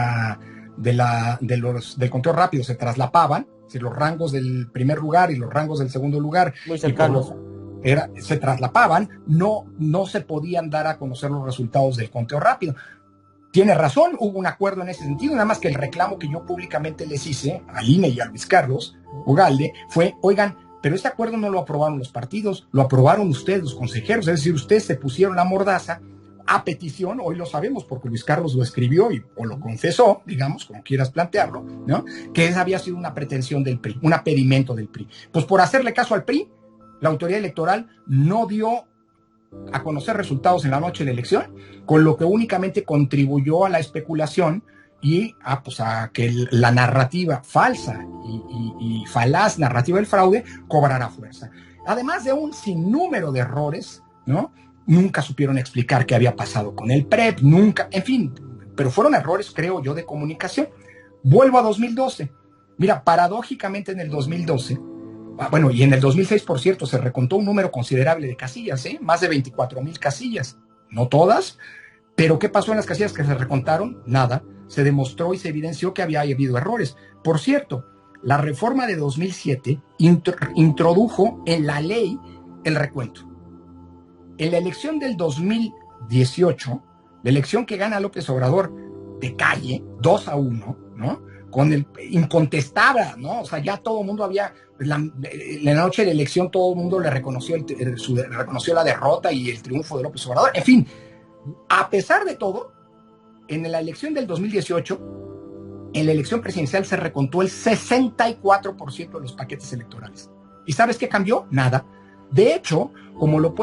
conteo rápido se traslapaban, si los rangos del primer lugar y los rangos del segundo lugar se traslapaban, no se podían dar a conocer los resultados del conteo rápido. Tiene razón, hubo un acuerdo en ese sentido, nada más que el reclamo que yo públicamente les hice al INE y a Luis Carlos Ugalde fue, oigan, pero este acuerdo no lo aprobaron los partidos, lo aprobaron ustedes, los consejeros, es decir, ustedes se pusieron la mordaza a petición, hoy lo sabemos porque Luis Carlos lo escribió o lo confesó, digamos, como quieras plantearlo, ¿no?, que esa había sido una pretensión del PRI, un pedimento del PRI. Pues por hacerle caso al PRI, la autoridad electoral no dio a conocer resultados en la noche de la elección, con lo que únicamente contribuyó a la especulación y pues a que la narrativa falsa y falaz narrativa del fraude cobrará fuerza. Además de un sinnúmero de errores, ¿no? Nunca supieron explicar qué había pasado con el PREP, nunca, en fin, pero fueron errores, creo yo, de comunicación. Vuelvo a 2012. Mira, paradójicamente en el 2012, bueno, y en el 2006, por cierto, se recontó un número considerable de casillas, más de 24,000 casillas. No todas, pero ¿qué pasó en las casillas que se recontaron? Nada. Se demostró y se evidenció que había habido errores. Por cierto, la reforma de 2007 introdujo en la ley el recuento. En la elección del 2018, la elección que gana López Obrador de calle, 2-1, ¿no? Con el incontestable, ¿no? O sea, ya todo el mundo había, la noche de la elección todo el mundo le reconoció, reconoció la derrota y el triunfo de López Obrador. En fin, a pesar de todo, en la elección del 2018, en la elección presidencial se recontó el 64% de los paquetes electorales. ¿Y sabes qué cambió? Nada. De hecho, como lo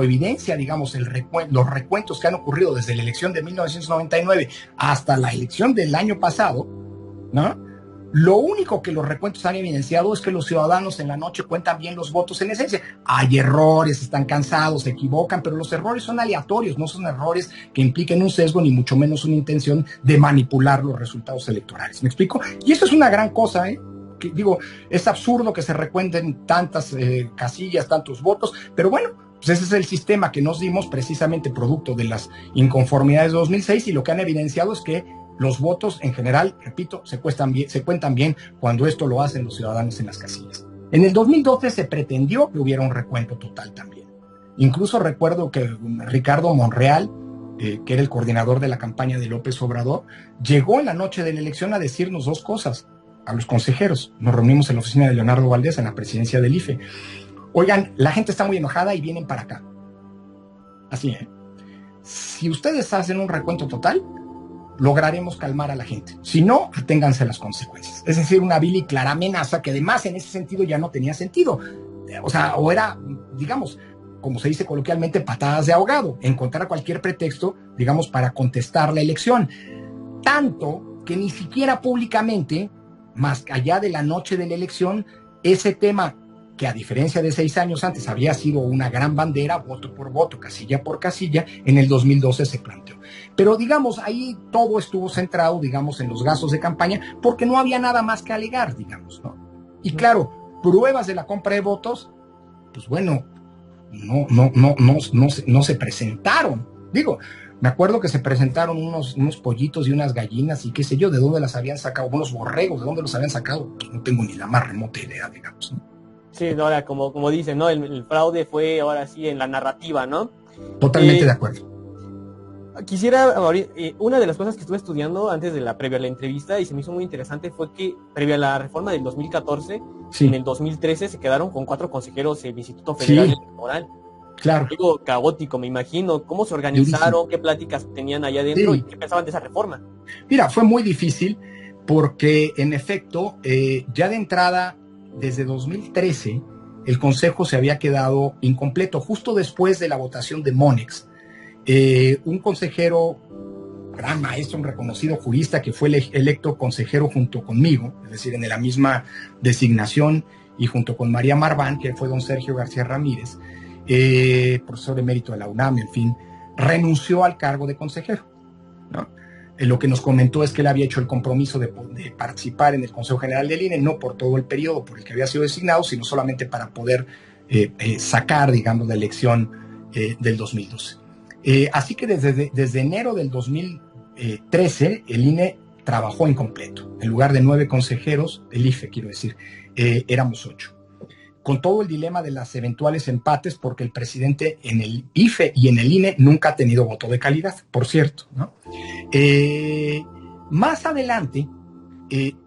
evidencia, digamos, los recuentos que han ocurrido desde la elección de 1999 hasta la elección del año pasado, ¿no? Lo único que los recuentos han evidenciado es que los ciudadanos en la noche cuentan bien los votos en esencia. Hay errores, están cansados, se equivocan, pero los errores son aleatorios, no son errores que impliquen un sesgo ni mucho menos una intención de manipular los resultados electorales. ¿Me explico? Y eso es una gran cosa, ¿eh? Que, digo, es absurdo que se recuenten tantas casillas, tantos votos, pero bueno, pues ese es el sistema que nos dimos precisamente producto de las inconformidades de 2006 y lo que han evidenciado es que los votos en general, repito, se cuentan bien cuando esto lo hacen los ciudadanos en las casillas. En el 2012 se pretendió que hubiera un recuento total también. Incluso recuerdo que Ricardo Monreal, que era el coordinador de la campaña de López Obrador, llegó en la noche de la elección a decirnos dos cosas a los consejeros. Nos reunimos en la oficina de Leonardo Valdés, en la presidencia del IFE. Oigan, la gente está muy enojada y vienen para acá. Así, ¿eh? Si ustedes hacen un recuento total, lograremos calmar a la gente. Si no, aténganse las consecuencias. Es decir, una vil y clara amenaza que además en ese sentido ya no tenía sentido. O sea, o era, digamos, como se dice coloquialmente, patadas de ahogado, encontrar cualquier pretexto, digamos, para contestar la elección. Tanto que ni siquiera públicamente, más allá de la noche de la elección, ese tema que a diferencia de 6 años antes había sido una gran bandera, voto por voto, casilla por casilla, en el 2012 se planteó. Pero digamos, ahí todo estuvo centrado, digamos, en los gastos de campaña, porque no había nada más que alegar, digamos, ¿no? Y claro, pruebas de la compra de votos, pues bueno, no se presentaron. Digo, me acuerdo que se presentaron unos pollitos y unas gallinas y qué sé yo, de dónde las habían sacado, unos borregos, de dónde los habían sacado, pues no tengo ni la más remota idea, digamos, ¿no? Sí, no, ahora como dicen, ¿no? El fraude fue ahora sí en la narrativa, ¿no? Totalmente de acuerdo. Quisiera, una de las cosas que estuve estudiando antes de previa a la entrevista y se me hizo muy interesante fue que previa a la reforma del 2014, sí, en el 2013 se quedaron con 4 consejeros del Instituto Federal Electoral. Claro. Algo caótico, me imagino. ¿Cómo se organizaron? ¿Qué pláticas tenían allá adentro? ¿Y qué pensaban de esa reforma? Mira, fue muy difícil porque, en efecto, ya de entrada, desde 2013, el Consejo se había quedado incompleto. Justo después de la votación de Monex, un consejero, gran maestro, un reconocido jurista que fue electo consejero junto conmigo, es decir, en la misma designación y junto con María Marván, que fue don Sergio García Ramírez, profesor emérito de la UNAM, en fin, renunció al cargo de consejero, ¿no? Lo que nos comentó es que él había hecho el compromiso de participar en el Consejo General del INE, no por todo el periodo por el que había sido designado, sino solamente para poder sacar, digamos, la elección del 2012. Así que desde enero del 2013, el INE trabajó incompleto. En lugar de 9 consejeros, el IFE, quiero decir, éramos 8. Con todo el dilema de las eventuales empates, porque el presidente en el IFE y en el INE nunca ha tenido voto de calidad, por cierto, ¿no? Más adelante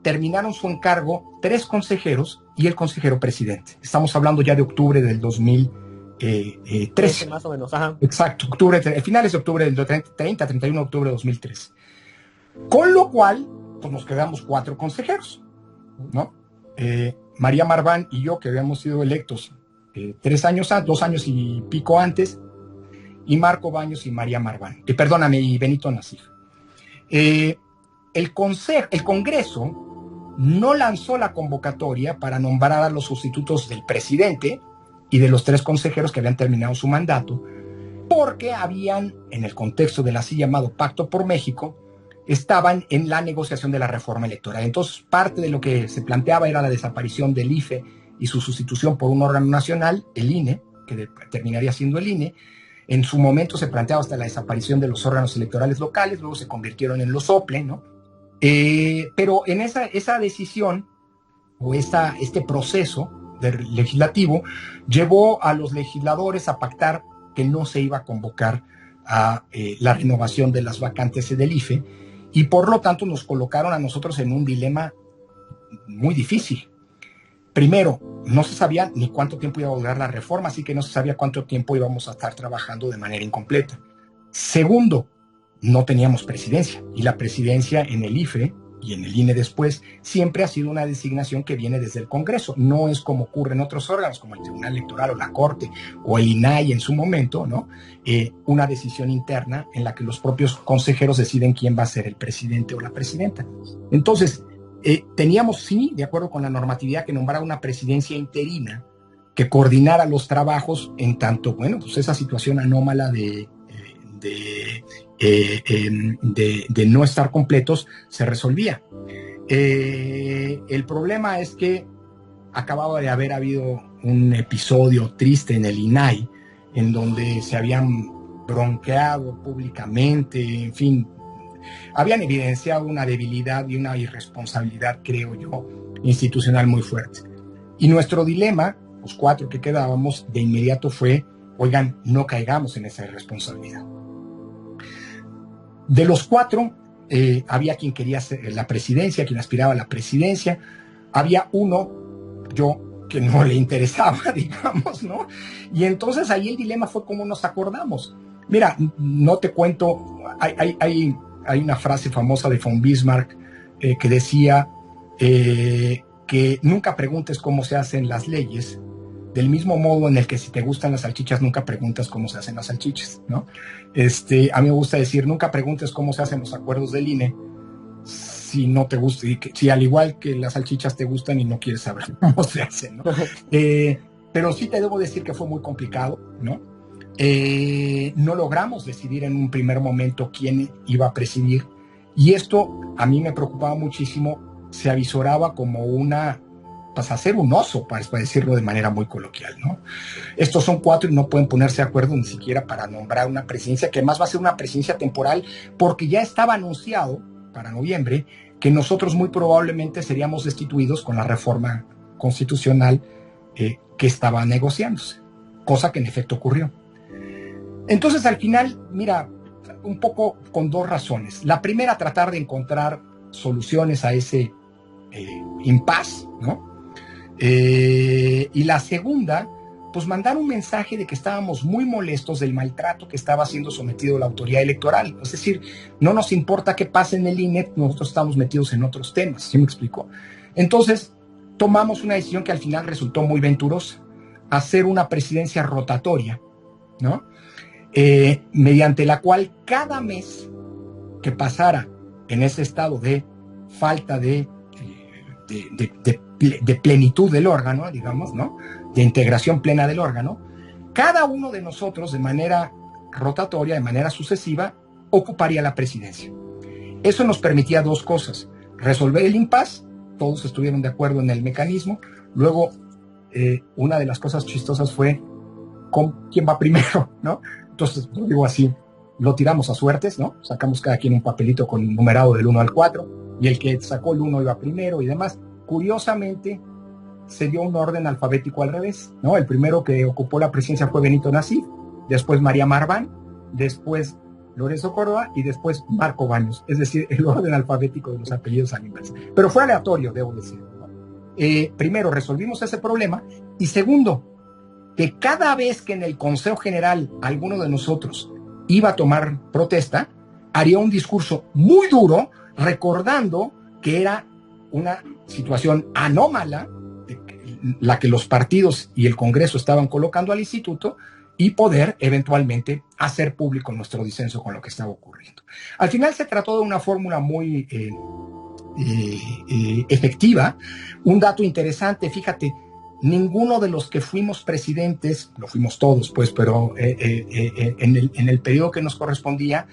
terminaron su encargo 3 consejeros y el consejero presidente. Estamos hablando ya de octubre del 2013. Más o menos, ajá. Exacto, finales de octubre del 31 de octubre de 2013. Con lo cual, pues nos quedamos 4 consejeros, ¿no? María Marván y yo, que habíamos sido electos 2 años y pico antes, y Marco Baños y María Marván, y Benito Nasif. El Congreso no lanzó la convocatoria para nombrar a los sustitutos del presidente y de los 3 consejeros que habían terminado su mandato, porque habían, en el contexto del así llamado Pacto por México, estaban en la negociación de la reforma electoral. Entonces, parte de lo que se planteaba era la desaparición del IFE y su sustitución por un órgano nacional, el INE, que terminaría siendo el INE. En su momento se planteaba hasta la desaparición de los órganos electorales locales, luego se convirtieron en los OPLE, ¿no? Pero en esa decisión o este proceso legislativo llevó a los legisladores a pactar que no se iba a convocar a la renovación de las vacantes del IFE, y por lo tanto nos colocaron a nosotros en un dilema muy difícil. Primero, no se sabía ni cuánto tiempo iba a durar la reforma, así que no se sabía cuánto tiempo íbamos a estar trabajando de manera incompleta. Segundo, no teníamos presidencia, y la presidencia en el IFE y en el INE después siempre ha sido una designación que viene desde el Congreso. No es como ocurre en otros órganos como el Tribunal Electoral o la Corte o el INAI en su momento, ¿no? Una decisión interna en la que los propios consejeros deciden quién va a ser el presidente o la presidenta. Entonces, teníamos, sí, de acuerdo con la normatividad, que nombrar una presidencia interina que coordinara los trabajos en tanto, bueno, pues esa situación anómala de no estar completos se resolvía. El problema es que acababa de haber habido un episodio triste en el INAI, en donde se habían bronqueado públicamente, en fin, habían evidenciado una debilidad y una irresponsabilidad, creo yo, institucional muy fuerte. Y nuestro dilema, los 4 que quedábamos, de inmediato fue, oigan, no caigamos en esa irresponsabilidad. De los 4, había quien quería ser la presidencia, quien aspiraba a la presidencia. Había uno, yo, que no le interesaba, digamos, ¿no? Y entonces ahí el dilema fue cómo nos acordamos. Mira, no te cuento, hay una frase famosa de von Bismarck que decía que nunca preguntes cómo se hacen las leyes, del mismo modo en el que si te gustan las salchichas, nunca preguntas cómo se hacen las salchichas, ¿no? A mí me gusta decir, nunca preguntes cómo se hacen los acuerdos del INE si no te gusta, si al igual que las salchichas te gustan y no quieres saber cómo se hacen, ¿no? Pero sí te debo decir que fue muy complicado, ¿no? No logramos decidir en un primer momento quién iba a presidir, y esto a mí me preocupaba muchísimo. Se avisoraba como pues hacer un oso, para decirlo de manera muy coloquial, ¿no? Estos son 4 y no pueden ponerse de acuerdo ni siquiera para nombrar una presidencia, que además va a ser una presidencia temporal, porque ya estaba anunciado para noviembre que nosotros muy probablemente seríamos destituidos con la reforma constitucional que estaba negociándose, cosa que en efecto ocurrió. Entonces, al final, mira, un poco con 2 razones. La primera, tratar de encontrar soluciones a ese impasse, ¿no? Y la segunda, pues mandar un mensaje de que estábamos muy molestos del maltrato que estaba siendo sometido la autoridad electoral. Es decir, no nos importa qué pase en el INE, nosotros estamos metidos en otros temas, ¿sí me explico? Entonces, tomamos una decisión que al final resultó muy venturosa: hacer una presidencia rotatoria, ¿no? Mediante la cual cada mes que pasara en ese estado de falta de plenitud del órgano, digamos, ¿no? De integración plena del órgano, cada uno de nosotros, de manera rotatoria, de manera sucesiva, ocuparía la presidencia. Eso nos permitía 2 cosas: resolver el impasse, todos estuvieron de acuerdo en el mecanismo. Luego, una de las cosas chistosas fue quién va primero, ¿no? Entonces, lo digo así, lo tiramos a suertes, ¿no? Sacamos cada quien un papelito con numerado del 1 al 4, y el que sacó el 1 iba primero y demás. Curiosamente, se dio un orden alfabético al revés, ¿no? El primero que ocupó la presidencia fue Benito Nasif, después María Marván, después Lorenzo Córdoba y después Marco Baños. Es decir, el orden alfabético de los apellidos al inverso. Pero fue aleatorio, debo decir, ¿no? Primero, resolvimos ese problema, y segundo, que cada vez que en el Consejo General alguno de nosotros iba a tomar protesta, haría un discurso muy duro recordando que era una situación anómala la que los partidos y el Congreso estaban colocando al instituto, y poder eventualmente hacer público nuestro disenso con lo que estaba ocurriendo. Al final se trató de una fórmula muy efectiva. Un dato interesante, fíjate, ninguno de los que fuimos presidentes, lo fuimos todos pues, pero en el periodo que nos correspondía,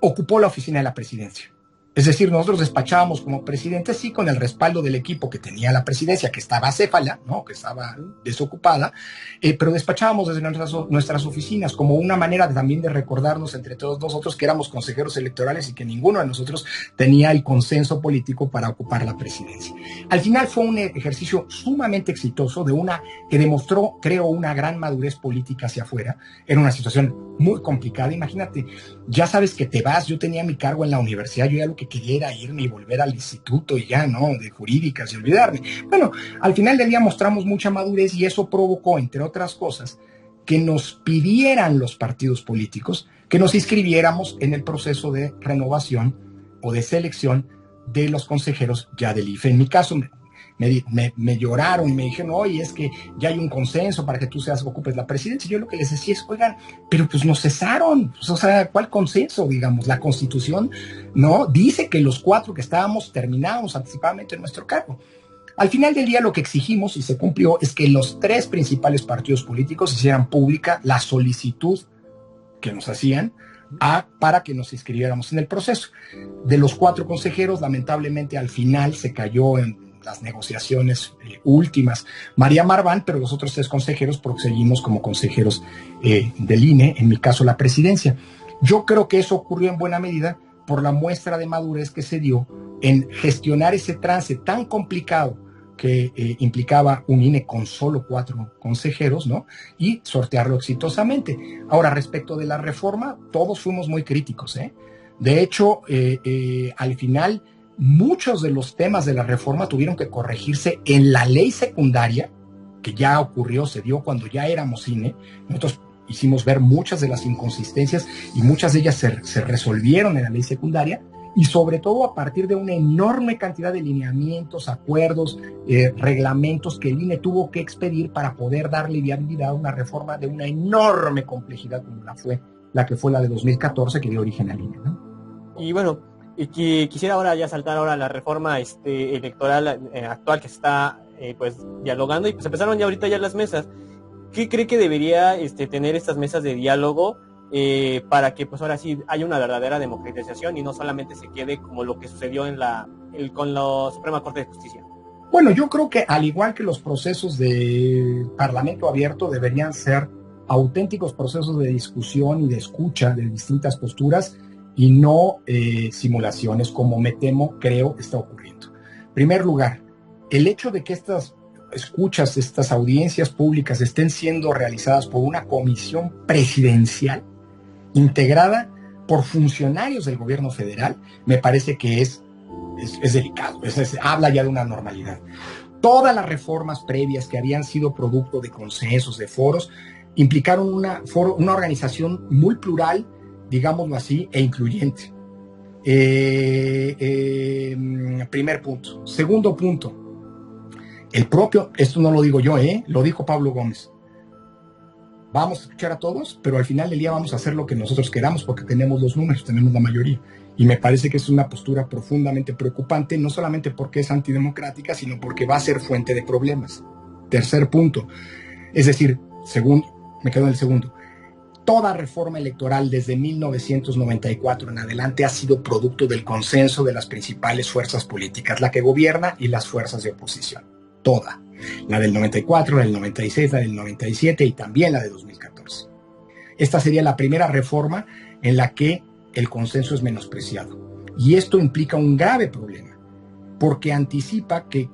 ocupó la oficina de la presidencia. Es decir, nosotros despachábamos como presidentes, sí, con el respaldo del equipo que tenía la presidencia, que estaba acéfala, ¿no? Que estaba desocupada, pero despachábamos desde nuestras oficinas como una manera también de recordarnos entre todos nosotros que éramos consejeros electorales y que ninguno de nosotros tenía el consenso político para ocupar la presidencia. Al final fue un ejercicio sumamente exitoso, que demostró, creo, una gran madurez política hacia afuera. Era una situación muy complicada. Imagínate, ya sabes que te vas, yo tenía mi cargo en la universidad, yo ya lo que quería era irme y volver al instituto y ya, ¿no? De jurídicas y olvidarme. Bueno, al final del día mostramos mucha madurez y eso provocó, entre otras cosas, que nos pidieran los partidos políticos que nos inscribiéramos en el proceso de renovación o de selección de los consejeros ya del IFE. En mi caso, me lloraron y me dijeron, oye, es que ya hay un consenso para que tú ocupes la presidencia. Yo lo que les decía es, oigan, pero pues nos cesaron, pues, o sea, ¿cuál consenso? Digamos, la Constitución, ¿no? Dice que los 4 que estábamos terminábamos anticipadamente en nuestro cargo. Al final del día lo que exigimos, y se cumplió, es que los 3 principales partidos políticos hicieran pública la solicitud que nos hacían para que nos inscribiéramos en el proceso. De los 4 consejeros, lamentablemente al final se cayó en las negociaciones últimas María Marván, pero los otros 3 consejeros proseguimos como consejeros del INE, en mi caso la presidencia. Yo creo que eso ocurrió en buena medida por la muestra de madurez que se dio en gestionar ese trance tan complicado que implicaba un INE con solo 4 consejeros, ¿no? Y sortearlo exitosamente. Ahora, respecto de la reforma, todos fuimos muy críticos, ¿eh? De hecho, al final, muchos de los temas de la reforma tuvieron que corregirse en la ley secundaria, que ya ocurrió, se dio cuando ya éramos INE. Nosotros hicimos ver muchas de las inconsistencias y muchas de ellas se resolvieron en la ley secundaria, y sobre todo a partir de una enorme cantidad de lineamientos, acuerdos, reglamentos que el INE tuvo que expedir para poder darle viabilidad a una reforma de una enorme complejidad como la que fue la de 2014, que dio origen al INE, ¿no? Y bueno, quisiera ahora ya saltar ahora a la reforma electoral actual que se está pues dialogando, y pues empezaron ya ahorita ya las mesas. ¿Qué cree que debería tener estas mesas de diálogo para que pues ahora sí haya una verdadera democratización y no solamente se quede como lo que sucedió con la Suprema Corte de Justicia? Bueno, yo creo que al igual que los procesos de parlamento abierto deberían ser auténticos procesos de discusión y de escucha de distintas posturas y no simulaciones, como me temo, creo, está ocurriendo. En primer lugar, el hecho de que estas escuchas, estas audiencias públicas estén siendo realizadas por una comisión presidencial integrada por funcionarios del gobierno federal, me parece que es delicado, habla ya de una normalidad. Todas las reformas previas que habían sido producto de consensos, de foros, implicaron una organización muy plural, digámoslo así, e incluyente. Primer punto. Segundo punto, esto no lo digo yo, lo dijo Pablo Gómez. Vamos a escuchar a todos, pero al final del día vamos a hacer lo que nosotros queramos porque tenemos los números, tenemos la mayoría. Y me parece que es una postura profundamente preocupante, no solamente porque es antidemocrática, sino porque va a ser fuente de problemas. Tercer punto, es decir, me quedo en el segundo. Toda reforma electoral desde 1994 en adelante ha sido producto del consenso de las principales fuerzas políticas, la que gobierna y las fuerzas de oposición. Toda. La del 94, la del 96, la del 97 y también la de 2014. Esta sería la primera reforma en la que el consenso es menospreciado. Y esto implica un grave problema, porque anticipa que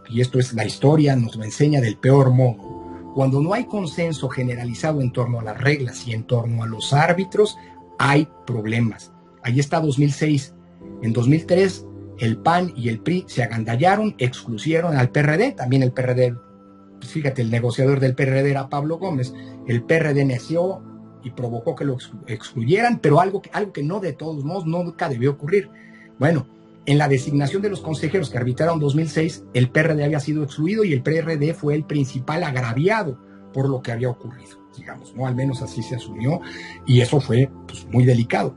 y esto es la historia, nos lo enseña del peor modo, cuando no hay consenso generalizado en torno a las reglas y en torno a los árbitros, hay problemas. Ahí está 2006. En 2003, el PAN y el PRI se agandallaron, excluyeron al PRD, también el PRD, pues fíjate, el negociador del PRD era Pablo Gómez, el PRD neció y provocó que lo excluyeran, pero algo que no, de todos modos, nunca debió ocurrir. Bueno, en la designación de los consejeros que arbitraron 2006, el PRD había sido excluido y el PRD fue el principal agraviado por lo que había ocurrido, digamos, ¿no? Al menos así se asumió, y eso fue pues, muy delicado.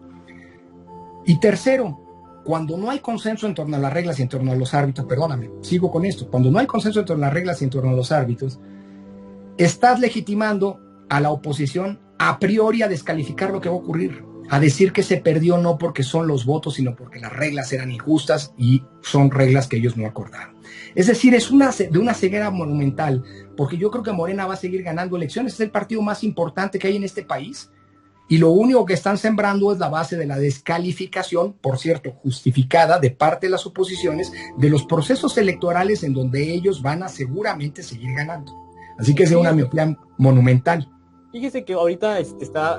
Y tercero, cuando no hay consenso en torno a las reglas y en torno a los árbitros, perdóname, sigo con esto, cuando no hay consenso en torno a las reglas y en torno a los árbitros, estás legitimando a la oposición a priori a descalificar lo que va a ocurrir, a decir que se perdió no porque son los votos, sino porque las reglas eran injustas y son reglas que ellos no acordaron. Es decir, es de una ceguera monumental, porque yo creo que Morena va a seguir ganando elecciones, es el partido más importante que hay en este país, y lo único que están sembrando es la base de la descalificación, por cierto, justificada de parte de las oposiciones, de los procesos electorales en donde ellos van a seguramente seguir ganando. Así que es una miopía monumental. Fíjese que ahorita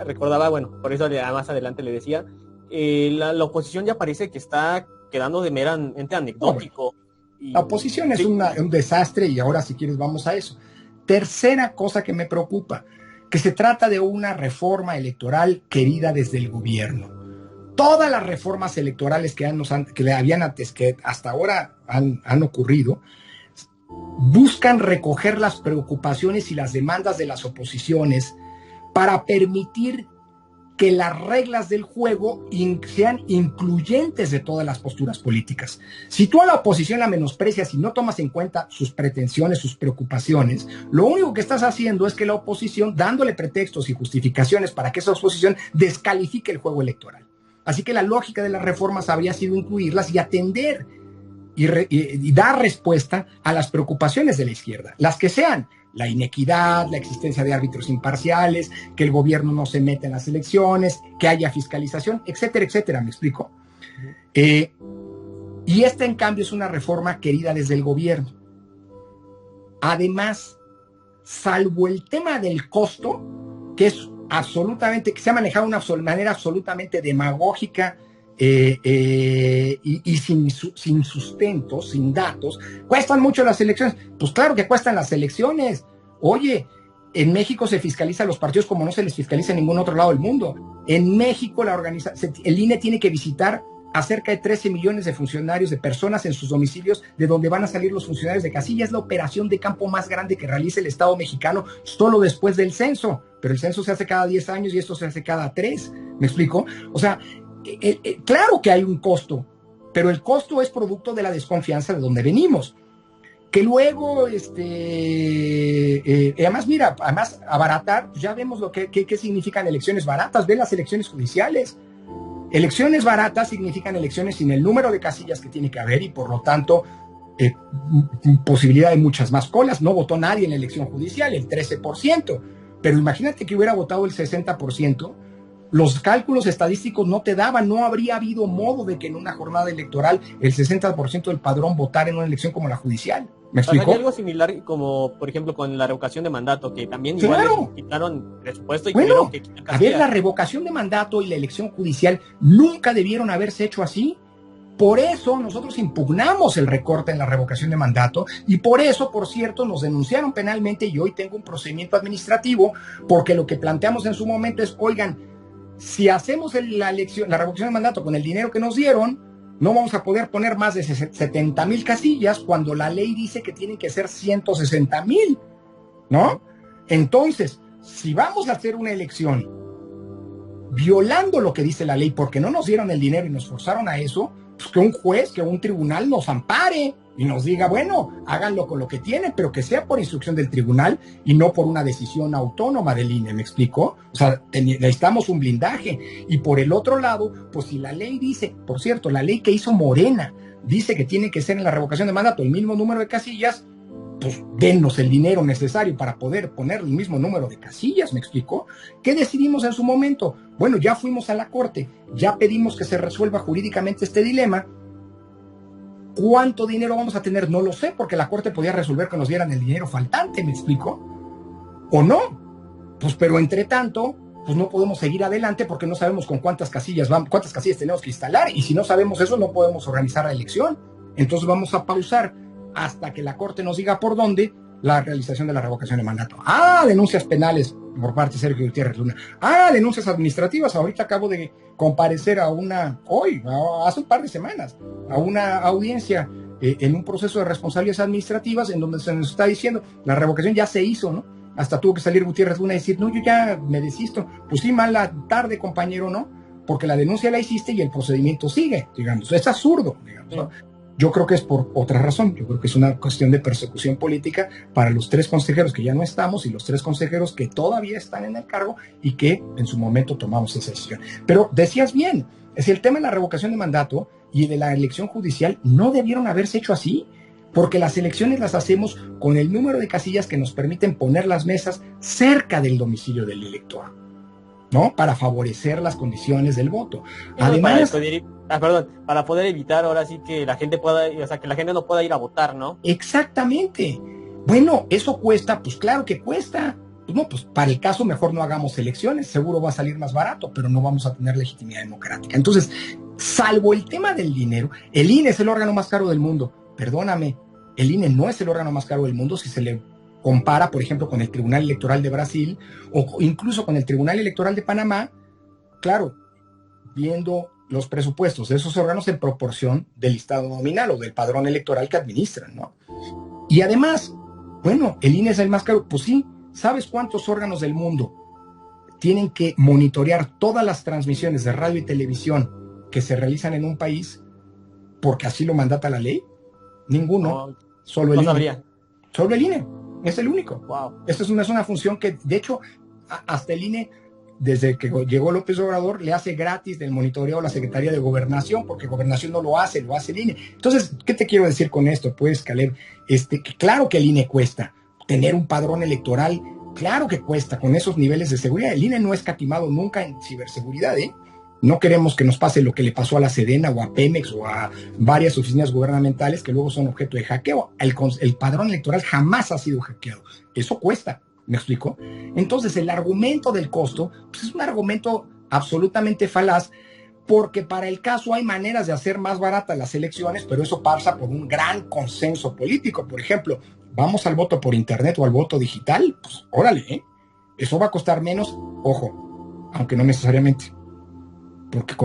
recordaba, bueno, por eso más adelante le decía, la oposición ya parece que está quedando de meramente anecdótico. La oposición es un desastre, y ahora si quieres vamos a eso. Tercera cosa que me preocupa, que se trata de una reforma electoral querida desde el gobierno. Todas las reformas electorales que hasta ahora han ocurrido, buscan recoger las preocupaciones y las demandas de las oposiciones para permitir que las reglas del juego sean incluyentes de todas las posturas políticas. Si tú a la oposición la menosprecias y no tomas en cuenta sus pretensiones, sus preocupaciones, lo único que estás haciendo es que la oposición, dándole pretextos y justificaciones para que esa oposición descalifique el juego electoral. Así que la lógica de las reformas habría sido incluirlas y atender y dar respuesta a las preocupaciones de la izquierda, las que sean: la inequidad, la existencia de árbitros imparciales, que el gobierno no se meta en las elecciones, que haya fiscalización, etcétera, etcétera, ¿me explico? Y esta, en cambio, es una reforma querida desde el gobierno. Además, salvo el tema del costo, que se ha manejado de una manera absolutamente demagógica, y sin sustento, sin datos. ¿Cuestan mucho las elecciones? Pues claro que cuestan las elecciones. Oye, en México se fiscaliza a los partidos como no se les fiscaliza en ningún otro lado del mundo. En México el INE tiene que visitar a cerca de 13 millones de funcionarios, de personas en sus domicilios, de donde van a salir los funcionarios de casilla. Es la operación de campo más grande que realiza el Estado mexicano, solo después del censo. Pero el censo se hace cada 10 años y esto se hace cada 3. ¿Me explico? O sea, claro que hay un costo, pero el costo es producto de la desconfianza de donde venimos. Que luego, además, mira, abaratar, pues ya vemos qué significan elecciones baratas. Ven las elecciones judiciales. Elecciones baratas significan elecciones sin el número de casillas que tiene que haber, y por lo tanto posibilidad de muchas más colas. No votó nadie en la elección judicial, el 13%, pero imagínate que hubiera votado el 60%. Los cálculos estadísticos no habría habido modo de que en una jornada electoral el 60% del padrón votara en una elección como la judicial. ¿Me explico? Hay algo similar como, por ejemplo, con la revocación de mandato, que también igual quitaron presupuesto y tuvieron que quitar casillas. A ver, la revocación de mandato y la elección judicial nunca debieron haberse hecho así. Por eso nosotros impugnamos el recorte en la revocación de mandato, y por eso, por cierto, nos denunciaron penalmente, y hoy tengo un procedimiento administrativo, porque lo que planteamos en su momento es: oigan, si hacemos la revocación de mandato con el dinero que nos dieron, no vamos a poder poner más de 70,000 casillas, cuando la ley dice que tienen que ser 160,000, ¿no? Entonces, si vamos a hacer una elección violando lo que dice la ley, porque no nos dieron el dinero y nos forzaron a eso, pues que un juez, que un tribunal nos ampare y nos diga: bueno, háganlo con lo que tienen, pero que sea por instrucción del tribunal y no por una decisión autónoma del INE. ¿Me explico? O sea, necesitamos un blindaje. Y por el otro lado, pues si la ley dice, por cierto, la ley que hizo Morena dice que tiene que ser en la revocación de mandato el mismo número de casillas, pues dennos el dinero necesario para poder poner el mismo número de casillas. ¿Me explico? ¿Qué decidimos en su momento? Bueno, ya fuimos a la Corte, ya pedimos que se resuelva jurídicamente este dilema. ¿Cuánto dinero vamos a tener? No lo sé, porque la Corte podía resolver que nos dieran el dinero faltante. ¿Me explico? ¿O no? Pues, pero entre tanto, pues no podemos seguir adelante, porque no sabemos con cuántas casillas tenemos que instalar, y si no sabemos eso, no podemos organizar la elección. Entonces vamos a pausar hasta que la Corte nos diga por dónde la realización de la revocación de mandato. Denuncias penales por parte de Sergio Gutiérrez Luna. Denuncias administrativas. Ahorita acabo de comparecer hace un par de semanas, a una audiencia en un proceso de responsabilidades administrativas, en donde se nos está diciendo: la revocación ya se hizo, ¿no? Hasta tuvo que salir Gutiérrez Luna y decir, no, yo ya me desisto. Pues sí, mala tarde, compañero, ¿no? Porque la denuncia la hiciste y el procedimiento sigue, digamos. Es absurdo, digamos, ¿no? Yo creo que es por otra razón. Yo creo que es una cuestión de persecución política para los 3 consejeros que ya no estamos y los 3 consejeros que todavía están en el cargo y que en su momento tomamos esa decisión. Pero decías bien, es el tema de la revocación de mandato y de la elección judicial no debieron haberse hecho así, porque las elecciones las hacemos con el número de casillas que nos permiten poner las mesas cerca del domicilio del elector, ¿no? Para favorecer las condiciones del voto. Además, para poder evitar ahora sí que la gente pueda, o sea, que la gente no pueda ir a votar, ¿no? Exactamente. Bueno, eso cuesta, pues claro que cuesta. Pues no, pues para el caso mejor no hagamos elecciones, seguro va a salir más barato, pero no vamos a tener legitimidad democrática. Entonces, salvo el tema del dinero, el INE es el órgano más caro del mundo. Perdóname, el INE no es el órgano más caro del mundo si se le compara, por ejemplo, con el Tribunal Electoral de Brasil o incluso con el Tribunal Electoral de Panamá, claro, viendo los presupuestos de esos órganos en proporción del listado nominal o del padrón electoral que administran, ¿no? Y además, bueno, el INE es el más caro, pues sí, ¿sabes cuántos órganos del mundo tienen que monitorear todas las transmisiones de radio y televisión que se realizan en un país porque así lo mandata la ley? Ninguno, No, solo el no INE. sabría. Solo el INE, es el único. Wow. Esta es una función que, de hecho, hasta el INE, desde que llegó López Obrador, le hace gratis del monitoreo a la Secretaría de Gobernación, porque Gobernación no lo hace el INE. Entonces, ¿qué te quiero decir con esto? Pues, Caleb, que claro que el INE cuesta. Tener un padrón electoral, claro que cuesta, con esos niveles de seguridad. El INE no ha escatimado nunca en ciberseguridad, ¿eh? No queremos que nos pase lo que le pasó a la Sedena o a Pemex o a varias oficinas gubernamentales que luego son objeto de hackeo. El padrón electoral jamás ha sido hackeado. Eso cuesta, ¿me explico? Entonces, el argumento del costo pues es un argumento absolutamente falaz, porque para el caso hay maneras de hacer más baratas las elecciones, pero eso pasa por un gran consenso político. Por ejemplo, vamos al voto por internet o al voto digital, pues órale, ¿eh? Eso va a costar menos, ojo, aunque no necesariamente. Porque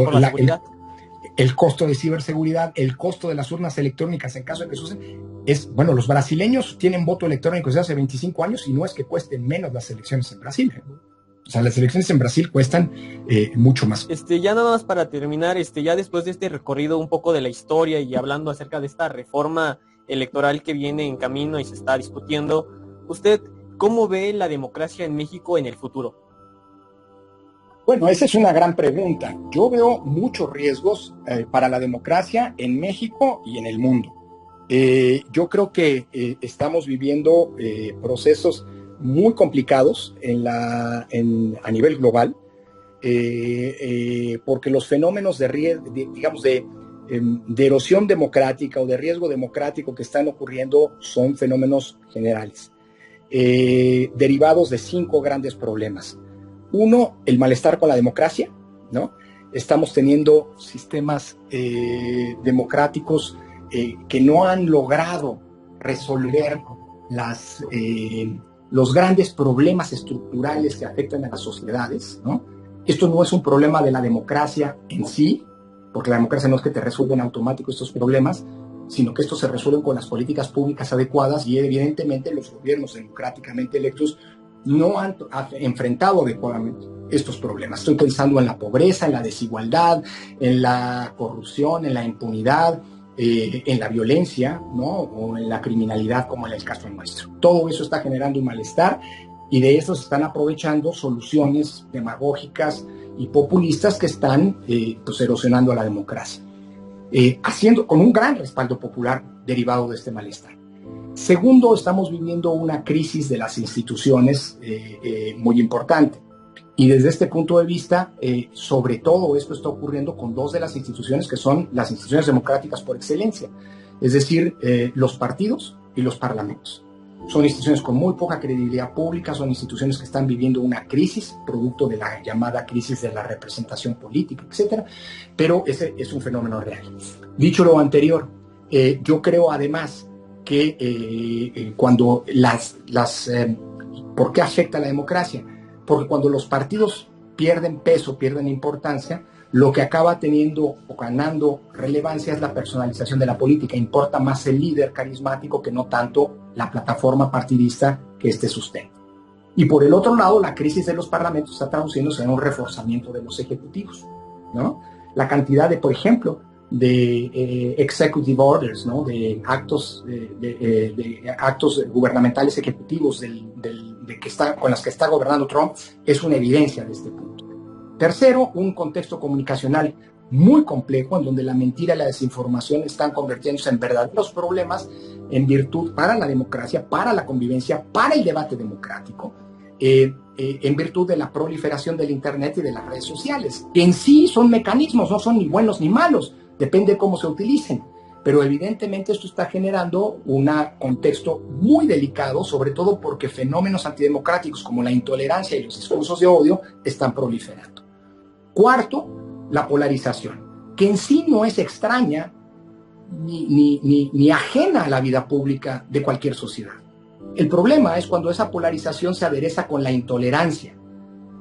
el costo de ciberseguridad, el costo de las urnas electrónicas en caso de que se usen, es, bueno, los brasileños tienen voto electrónico desde hace 25 años y no es que cuesten menos las elecciones en Brasil, ¿eh? O sea, las elecciones en Brasil cuestan mucho más. Ya nada más para terminar, ya después de este recorrido un poco de la historia y hablando acerca de esta reforma electoral que viene en camino y se está discutiendo, ¿usted cómo ve la democracia en México en el futuro? Bueno, esa es una gran pregunta. Yo veo muchos riesgos para la democracia en México y en el mundo. Yo creo que estamos viviendo procesos muy complicados a nivel global, porque los fenómenos de erosión democrática o de riesgo democrático que están ocurriendo son fenómenos generales, derivados de 5 grandes problemas. Uno, el malestar con la democracia, ¿no? Estamos teniendo sistemas democráticos que no han logrado resolver los grandes problemas estructurales que afectan a las sociedades, ¿no? Esto no es un problema de la democracia en sí, porque la democracia no es que te resuelva en automático estos problemas, sino que estos se resuelven con las políticas públicas adecuadas y evidentemente los gobiernos democráticamente electos no han enfrentado adecuadamente estos problemas. Estoy pensando en la pobreza, en la desigualdad, en la corrupción, en la impunidad, en la violencia, ¿no? O en la criminalidad, como en el caso nuestro. Todo eso está generando un malestar y de eso se están aprovechando soluciones demagógicas y populistas que están pues erosionando a la democracia, con un gran respaldo popular derivado de este malestar. Segundo, estamos viviendo una crisis de las instituciones muy importante. Y desde este punto de vista, sobre todo esto está ocurriendo con 2 de las instituciones que son las instituciones democráticas por excelencia, es decir, los partidos y los parlamentos. Son instituciones con muy poca credibilidad pública, son instituciones que están viviendo una crisis, producto de la llamada crisis de la representación política, etcétera, pero ese es un fenómeno real. Dicho lo anterior, yo creo además que cuando ¿por qué afecta a la democracia? Porque cuando los partidos pierden peso, pierden importancia, lo que acaba teniendo o ganando relevancia es la personalización de la política. Importa más el líder carismático que no tanto la plataforma partidista que sustenta. Y por el otro lado, la crisis de los parlamentos está traduciéndose en un reforzamiento de los ejecutivos, ¿no? La cantidad de, por ejemplo, de executive orders, ¿no? De actos, actos gubernamentales ejecutivos con las que está gobernando Trump es una evidencia de este punto. Tercero, un contexto comunicacional muy complejo en donde la mentira y la desinformación están convirtiéndose en verdaderos problemas en virtud para la democracia, para la convivencia, para el debate democrático, en virtud de la proliferación del Internet y de las redes sociales, que en sí son mecanismos, no son ni buenos ni malos, depende de cómo se utilicen. Pero evidentemente esto está generando un contexto muy delicado, sobre todo porque fenómenos antidemocráticos como la intolerancia y los discursos de odio están proliferando. Cuarto, la polarización, que en sí no es extraña ni ajena a la vida pública de cualquier sociedad. El problema es cuando esa polarización se adereza con la intolerancia,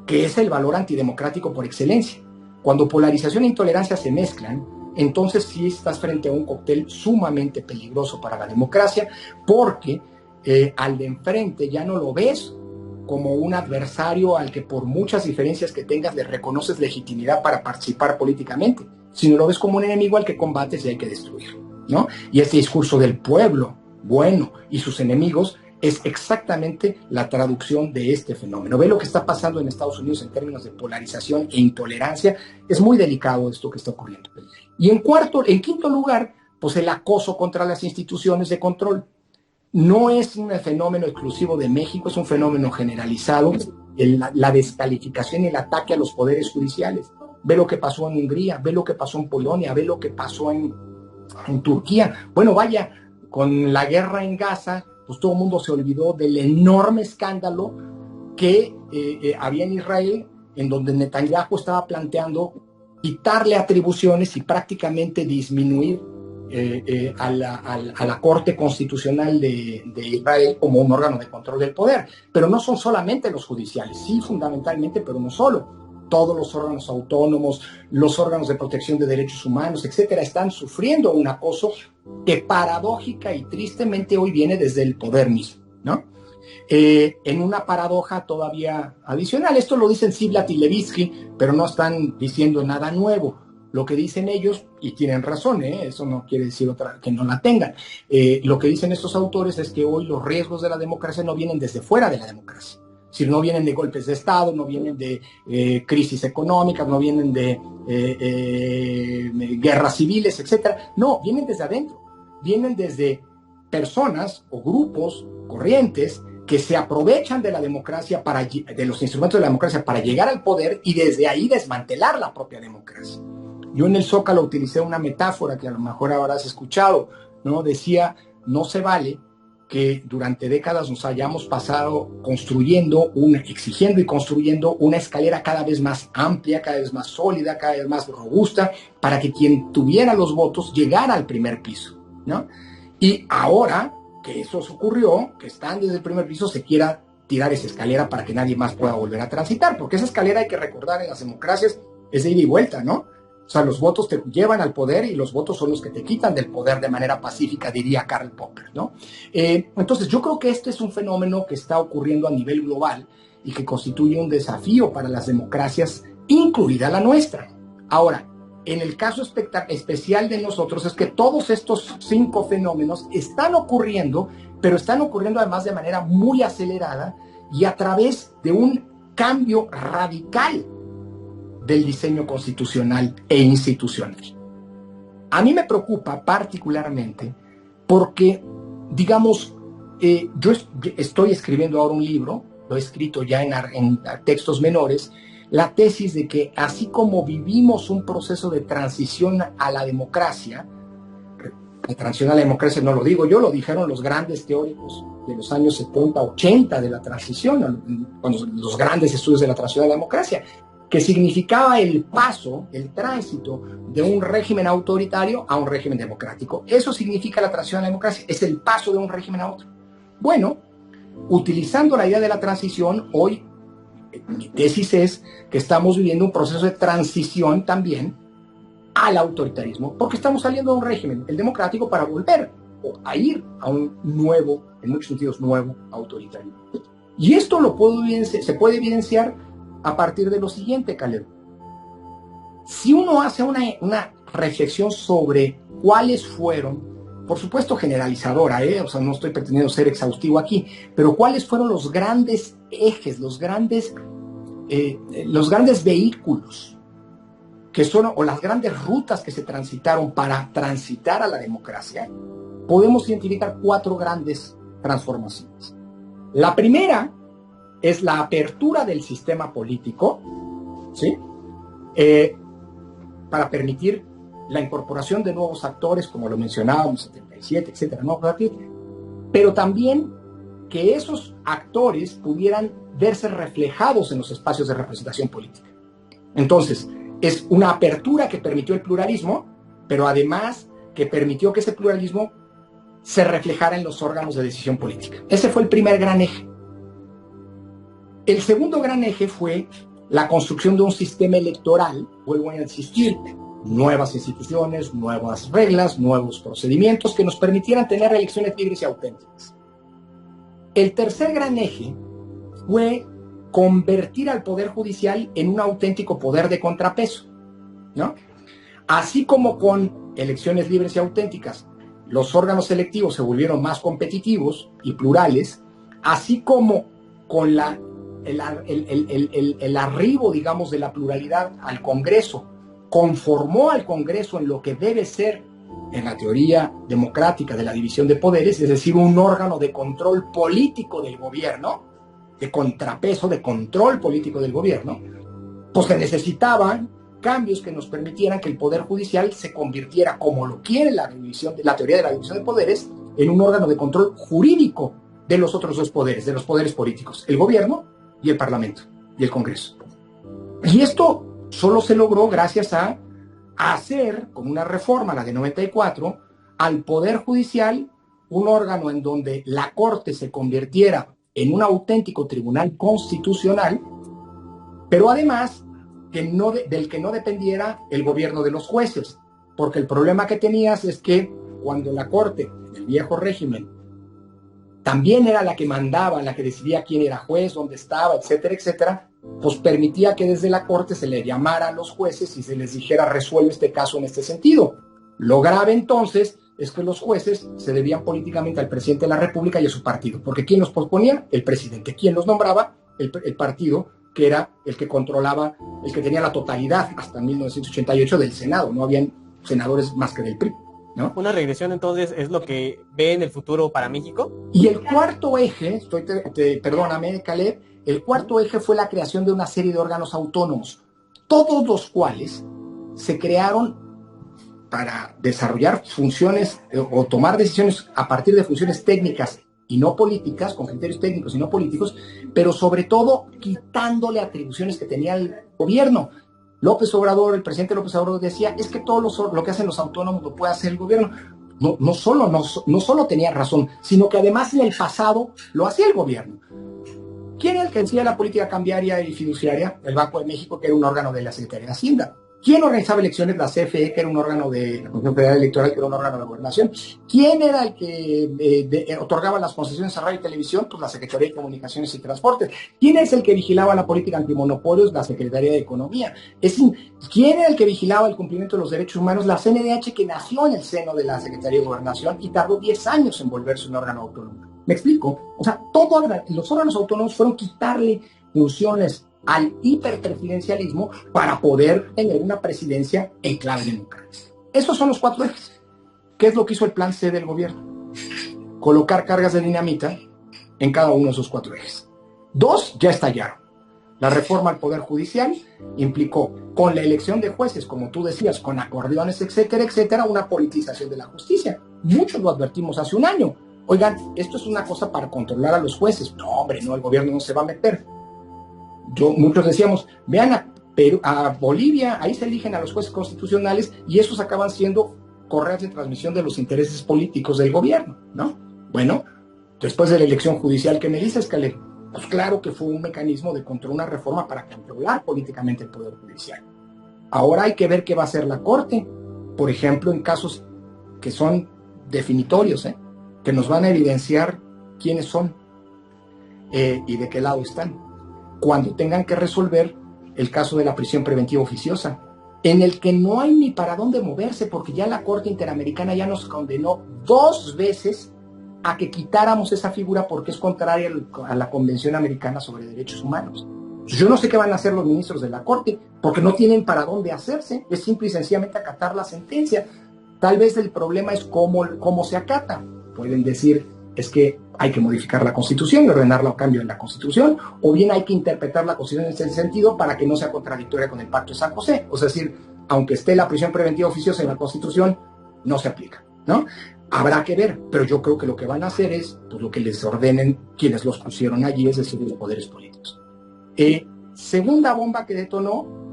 que es el valor antidemocrático por excelencia. Cuando polarización e intolerancia se mezclan, entonces sí estás frente a un cóctel sumamente peligroso para la democracia, porque al de enfrente ya no lo ves como un adversario al que por muchas diferencias que tengas le reconoces legitimidad para participar políticamente, sino lo ves como un enemigo al que combates y hay que destruir, ¿no? Y este discurso del pueblo bueno y sus enemigos es exactamente la traducción de este fenómeno. Ve lo que está pasando en Estados Unidos en términos de polarización e intolerancia. Es muy delicado esto que está ocurriendo. Y en quinto lugar, pues el acoso contra las instituciones de control. No es un fenómeno exclusivo de México, es un fenómeno generalizado, la descalificación y el ataque a los poderes judiciales. Ve lo que pasó en Hungría, ve lo que pasó en Polonia, ve lo que pasó en Turquía. Bueno, vaya, con la guerra en Gaza, pues todo el mundo se olvidó del enorme escándalo que había en Israel, en donde Netanyahu estaba planteando quitarle atribuciones y prácticamente disminuir a la Corte Constitucional de Israel como un órgano de control del poder. Pero no son solamente los judiciales, sí fundamentalmente, pero no solo. Todos los órganos autónomos, los órganos de protección de derechos humanos, etcétera, están sufriendo un acoso que paradójica y tristemente hoy viene desde el poder mismo, ¿no? En una paradoja todavía adicional, esto lo dicen Ziblatt y Levitsky, pero no están diciendo nada nuevo. Lo que dicen ellos, y tienen razón, eso no quiere decir que no la tengan, lo que dicen estos autores es que hoy los riesgos de la democracia no vienen desde fuera de la democracia. Es decir, no vienen de golpes de Estado, no vienen de crisis económicas, no vienen de guerras civiles, etcétera. No, vienen desde adentro. Vienen desde personas o grupos, corrientes, que se aprovechan de la democracia, de los instrumentos de la democracia para llegar al poder y desde ahí desmantelar la propia democracia. Yo en el Zócalo utilicé una metáfora que a lo mejor habrás escuchado, ¿no? Decía, no se vale que durante décadas nos hayamos pasado exigiendo y construyendo una escalera cada vez más amplia, cada vez más sólida, cada vez más robusta, para que quien tuviera los votos llegara al primer piso, ¿no? Y ahora que eso ocurrió, que están desde el primer piso, se quiera tirar esa escalera para que nadie más pueda volver a transitar, porque esa escalera, hay que recordar, en las democracias es de ida y vuelta, ¿no? O sea, los votos te llevan al poder y los votos son los que te quitan del poder de manera pacífica, diría Karl Popper, ¿no? Entonces, yo creo que este es un fenómeno que está ocurriendo a nivel global y que constituye un desafío para las democracias, incluida la nuestra. Ahora, en el caso especial de nosotros es que todos estos 5 fenómenos están ocurriendo, pero están ocurriendo además de manera muy acelerada y a través de un cambio radical del diseño constitucional e institucional. A mí me preocupa particularmente porque, digamos, yo estoy escribiendo ahora un libro, lo he escrito ya en textos menores, la tesis de que así como vivimos un proceso de transición a la democracia, la transición a la democracia no lo digo yo, lo dijeron los grandes teóricos de los años 70, 80 de la transición, los grandes estudios de la transición a la democracia, que significaba el paso, el tránsito de un régimen autoritario a un régimen democrático. Eso significa la transición a la democracia, es el paso de un régimen a otro. Bueno, utilizando la idea de la transición, hoy mi tesis es que estamos viviendo un proceso de transición también al autoritarismo, porque estamos saliendo de un régimen, el democrático, para volver a ir a un nuevo, en muchos sentidos nuevo, autoritarismo. Y esto se puede evidenciar a partir de lo siguiente, Caleb. Si uno hace una reflexión sobre cuáles fueron, por supuesto generalizadora, o sea, no estoy pretendiendo ser exhaustivo aquí, pero cuáles fueron los grandes ejes, los grandes vehículos que son, o las grandes rutas que se transitaron para transitar a la democracia, podemos identificar 4 grandes transformaciones. La primera es la apertura del sistema político, ¿sí? Para permitir la incorporación de nuevos actores, como lo mencionábamos, 77, etcétera, ¿no? Pero también que esos actores pudieran verse reflejados en los espacios de representación política. Entonces, es una apertura que permitió el pluralismo, pero además que permitió que ese pluralismo se reflejara en los órganos de decisión política. Ese fue el primer gran eje. El segundo gran eje fue la construcción de un sistema electoral, vuelvo a insistir, nuevas instituciones, nuevas reglas, nuevos procedimientos que nos permitieran tener elecciones libres y auténticas. El tercer gran eje fue convertir al Poder Judicial en un auténtico poder de contrapeso, ¿no? Así como con elecciones libres y auténticas, los órganos selectivos se volvieron más competitivos y plurales, así como con el arribo, digamos, de la pluralidad al Congreso, conformó al Congreso en lo que debe ser, en la teoría democrática de la división de poderes, es decir, un órgano de control político del gobierno, de contrapeso, de control político del gobierno, pues se necesitaban cambios que nos permitieran que el Poder Judicial se convirtiera, como lo quiere la teoría de la división de poderes, en un órgano de control jurídico de los otros 2 poderes, de los poderes políticos, el gobierno y el Parlamento y el Congreso. Y esto solo se logró gracias a hacer, con una reforma, la de 94, al Poder Judicial un órgano en donde la Corte se convirtiera en un auténtico tribunal constitucional, pero además del que no dependiera el gobierno de los jueces, porque el problema que tenías es que cuando la Corte, en el viejo régimen, también era la que mandaba, la que decidía quién era juez, dónde estaba, etcétera, etcétera, pues permitía que desde la Corte se le llamara a los jueces y se les dijera resuelve este caso en este sentido. Lo grave entonces es que los jueces se debían políticamente al presidente de la República y a su partido, porque ¿quién los proponía? El presidente. ¿Quién los nombraba? El partido, que era el que controlaba, el que tenía la totalidad hasta 1988 del Senado. No habían senadores más que del PRI, ¿no? Una regresión entonces es lo que ve en el futuro para México. Y el cuarto eje, perdóname, Caleb, el cuarto eje fue la creación de una serie de órganos autónomos, todos los cuales se crearon para desarrollar funciones o tomar decisiones a partir de funciones técnicas y no políticas, con criterios técnicos y no políticos, pero sobre todo quitándole atribuciones que tenía el gobierno. López Obrador, el presidente López Obrador decía, es que todo lo que hacen los autónomos lo puede hacer el gobierno. No solo tenía razón, sino que además en el pasado lo hacía el gobierno. ¿Quién era el que hacía la política cambiaria y fiduciaria? El Banco de México, que era un órgano de la Secretaría de Hacienda. ¿Quién organizaba elecciones? La CFE, que era un órgano de la Comisión Federal Electoral, que era un órgano de gobernación. ¿Quién era el que otorgaba las concesiones a radio y televisión? Pues la Secretaría de Comunicaciones y Transportes. ¿Quién es el que vigilaba la política antimonopolios? La Secretaría de Economía. ¿Quién era el que vigilaba el cumplimiento de los derechos humanos? La CNDH, que nació en el seno de la Secretaría de Gobernación y tardó 10 años en volverse un órgano autónomo. ¿Me explico? O sea, todos los órganos autónomos fueron quitarle funciones al hiperpresidencialismo para poder tener una presidencia en clave democrática. Esos son los 4 ejes. ¿Qué es lo que hizo el plan C del gobierno? Colocar cargas de dinamita en cada uno de esos 4 ejes. 2 ya estallaron. La reforma al Poder Judicial implicó, con la elección de jueces, como tú decías, con acordeones, etcétera, etcétera, una politización de la justicia. Muchos lo advertimos hace un año. Oigan, esto es una cosa para controlar a los jueces. No, hombre, no, el gobierno no se va a meter. Muchos decíamos, vean a Bolivia, ahí se eligen a los jueces constitucionales y esos acaban siendo correas de transmisión de los intereses políticos del gobierno, ¿no? Bueno, después de la elección judicial, ¿qué me dices, Caleb? Pues claro que fue un mecanismo de control, una reforma para controlar políticamente el Poder Judicial. Ahora hay que ver qué va a hacer la Corte, por ejemplo, en casos que son definitorios, que nos van a evidenciar quiénes son. y de qué lado están. Cuando tengan que resolver el caso de la prisión preventiva oficiosa, en el que no hay ni para dónde moverse, porque ya la Corte Interamericana ya nos condenó 2 veces a que quitáramos esa figura porque es contraria a la Convención Americana sobre Derechos Humanos. Yo no sé qué van a hacer los ministros de la Corte, porque no tienen para dónde hacerse, es simple y sencillamente acatar la sentencia. Tal vez el problema es cómo se acata. Pueden decir, es que hay que modificar la Constitución y ordenarla a cambio en la Constitución, o bien hay que interpretar la Constitución en ese sentido para que no sea contradictoria con el Pacto de San José. O sea, es decir, aunque esté la prisión preventiva oficiosa en la Constitución, no se aplica, ¿no? Habrá que ver, pero yo creo que lo que van a hacer es pues, lo que les ordenen quienes los pusieron allí, es decir, los poderes políticos. Segunda bomba que detonó,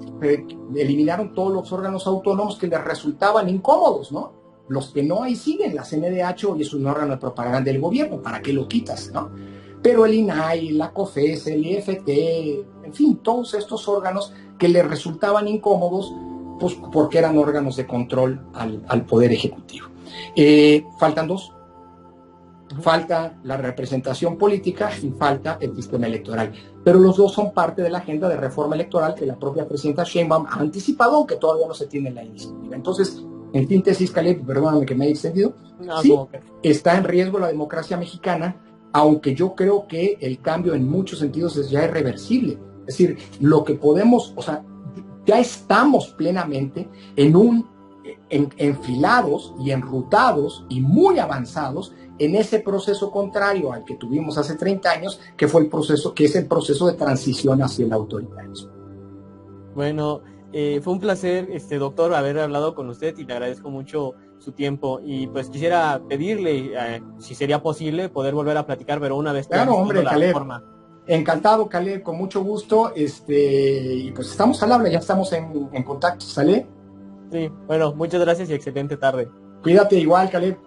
eliminaron todos los órganos autónomos que les resultaban incómodos, ¿no? Los que no ahí siguen, la CNDH hoy es un órgano de propaganda del gobierno, ¿para qué lo quitas, no? Pero el INAI, la COFES, el IFT, en fin, todos estos órganos que les resultaban incómodos, pues porque eran órganos de control al Poder Ejecutivo. Faltan 2. Falta la representación política y falta el sistema electoral. Pero los 2 son parte de la agenda de reforma electoral que la propia presidenta Sheinbaum ha anticipado, aunque todavía no se tiene la iniciativa. Entonces, en síntesis, Caleb, perdóname que me haya extendido, sí, está en riesgo la democracia mexicana, aunque yo creo que el cambio en muchos sentidos es ya irreversible. Es decir, lo que podemos, o sea, ya estamos plenamente enfilados y enrutados y muy avanzados en ese proceso contrario al que tuvimos hace 30 años, que fue el proceso, que es el proceso de transición hacia el autoritarismo. Bueno, fue un placer, doctor, haber hablado con usted y le agradezco mucho su tiempo. Y pues quisiera pedirle, si sería posible, poder volver a platicar, pero una vez que claro, hombre, la Caleb. reforma. Encantado, Caleb, con mucho gusto. Y pues estamos al habla, ya estamos en contacto, ¿sale? Sí, bueno, muchas gracias y excelente tarde. Cuídate igual, Caleb.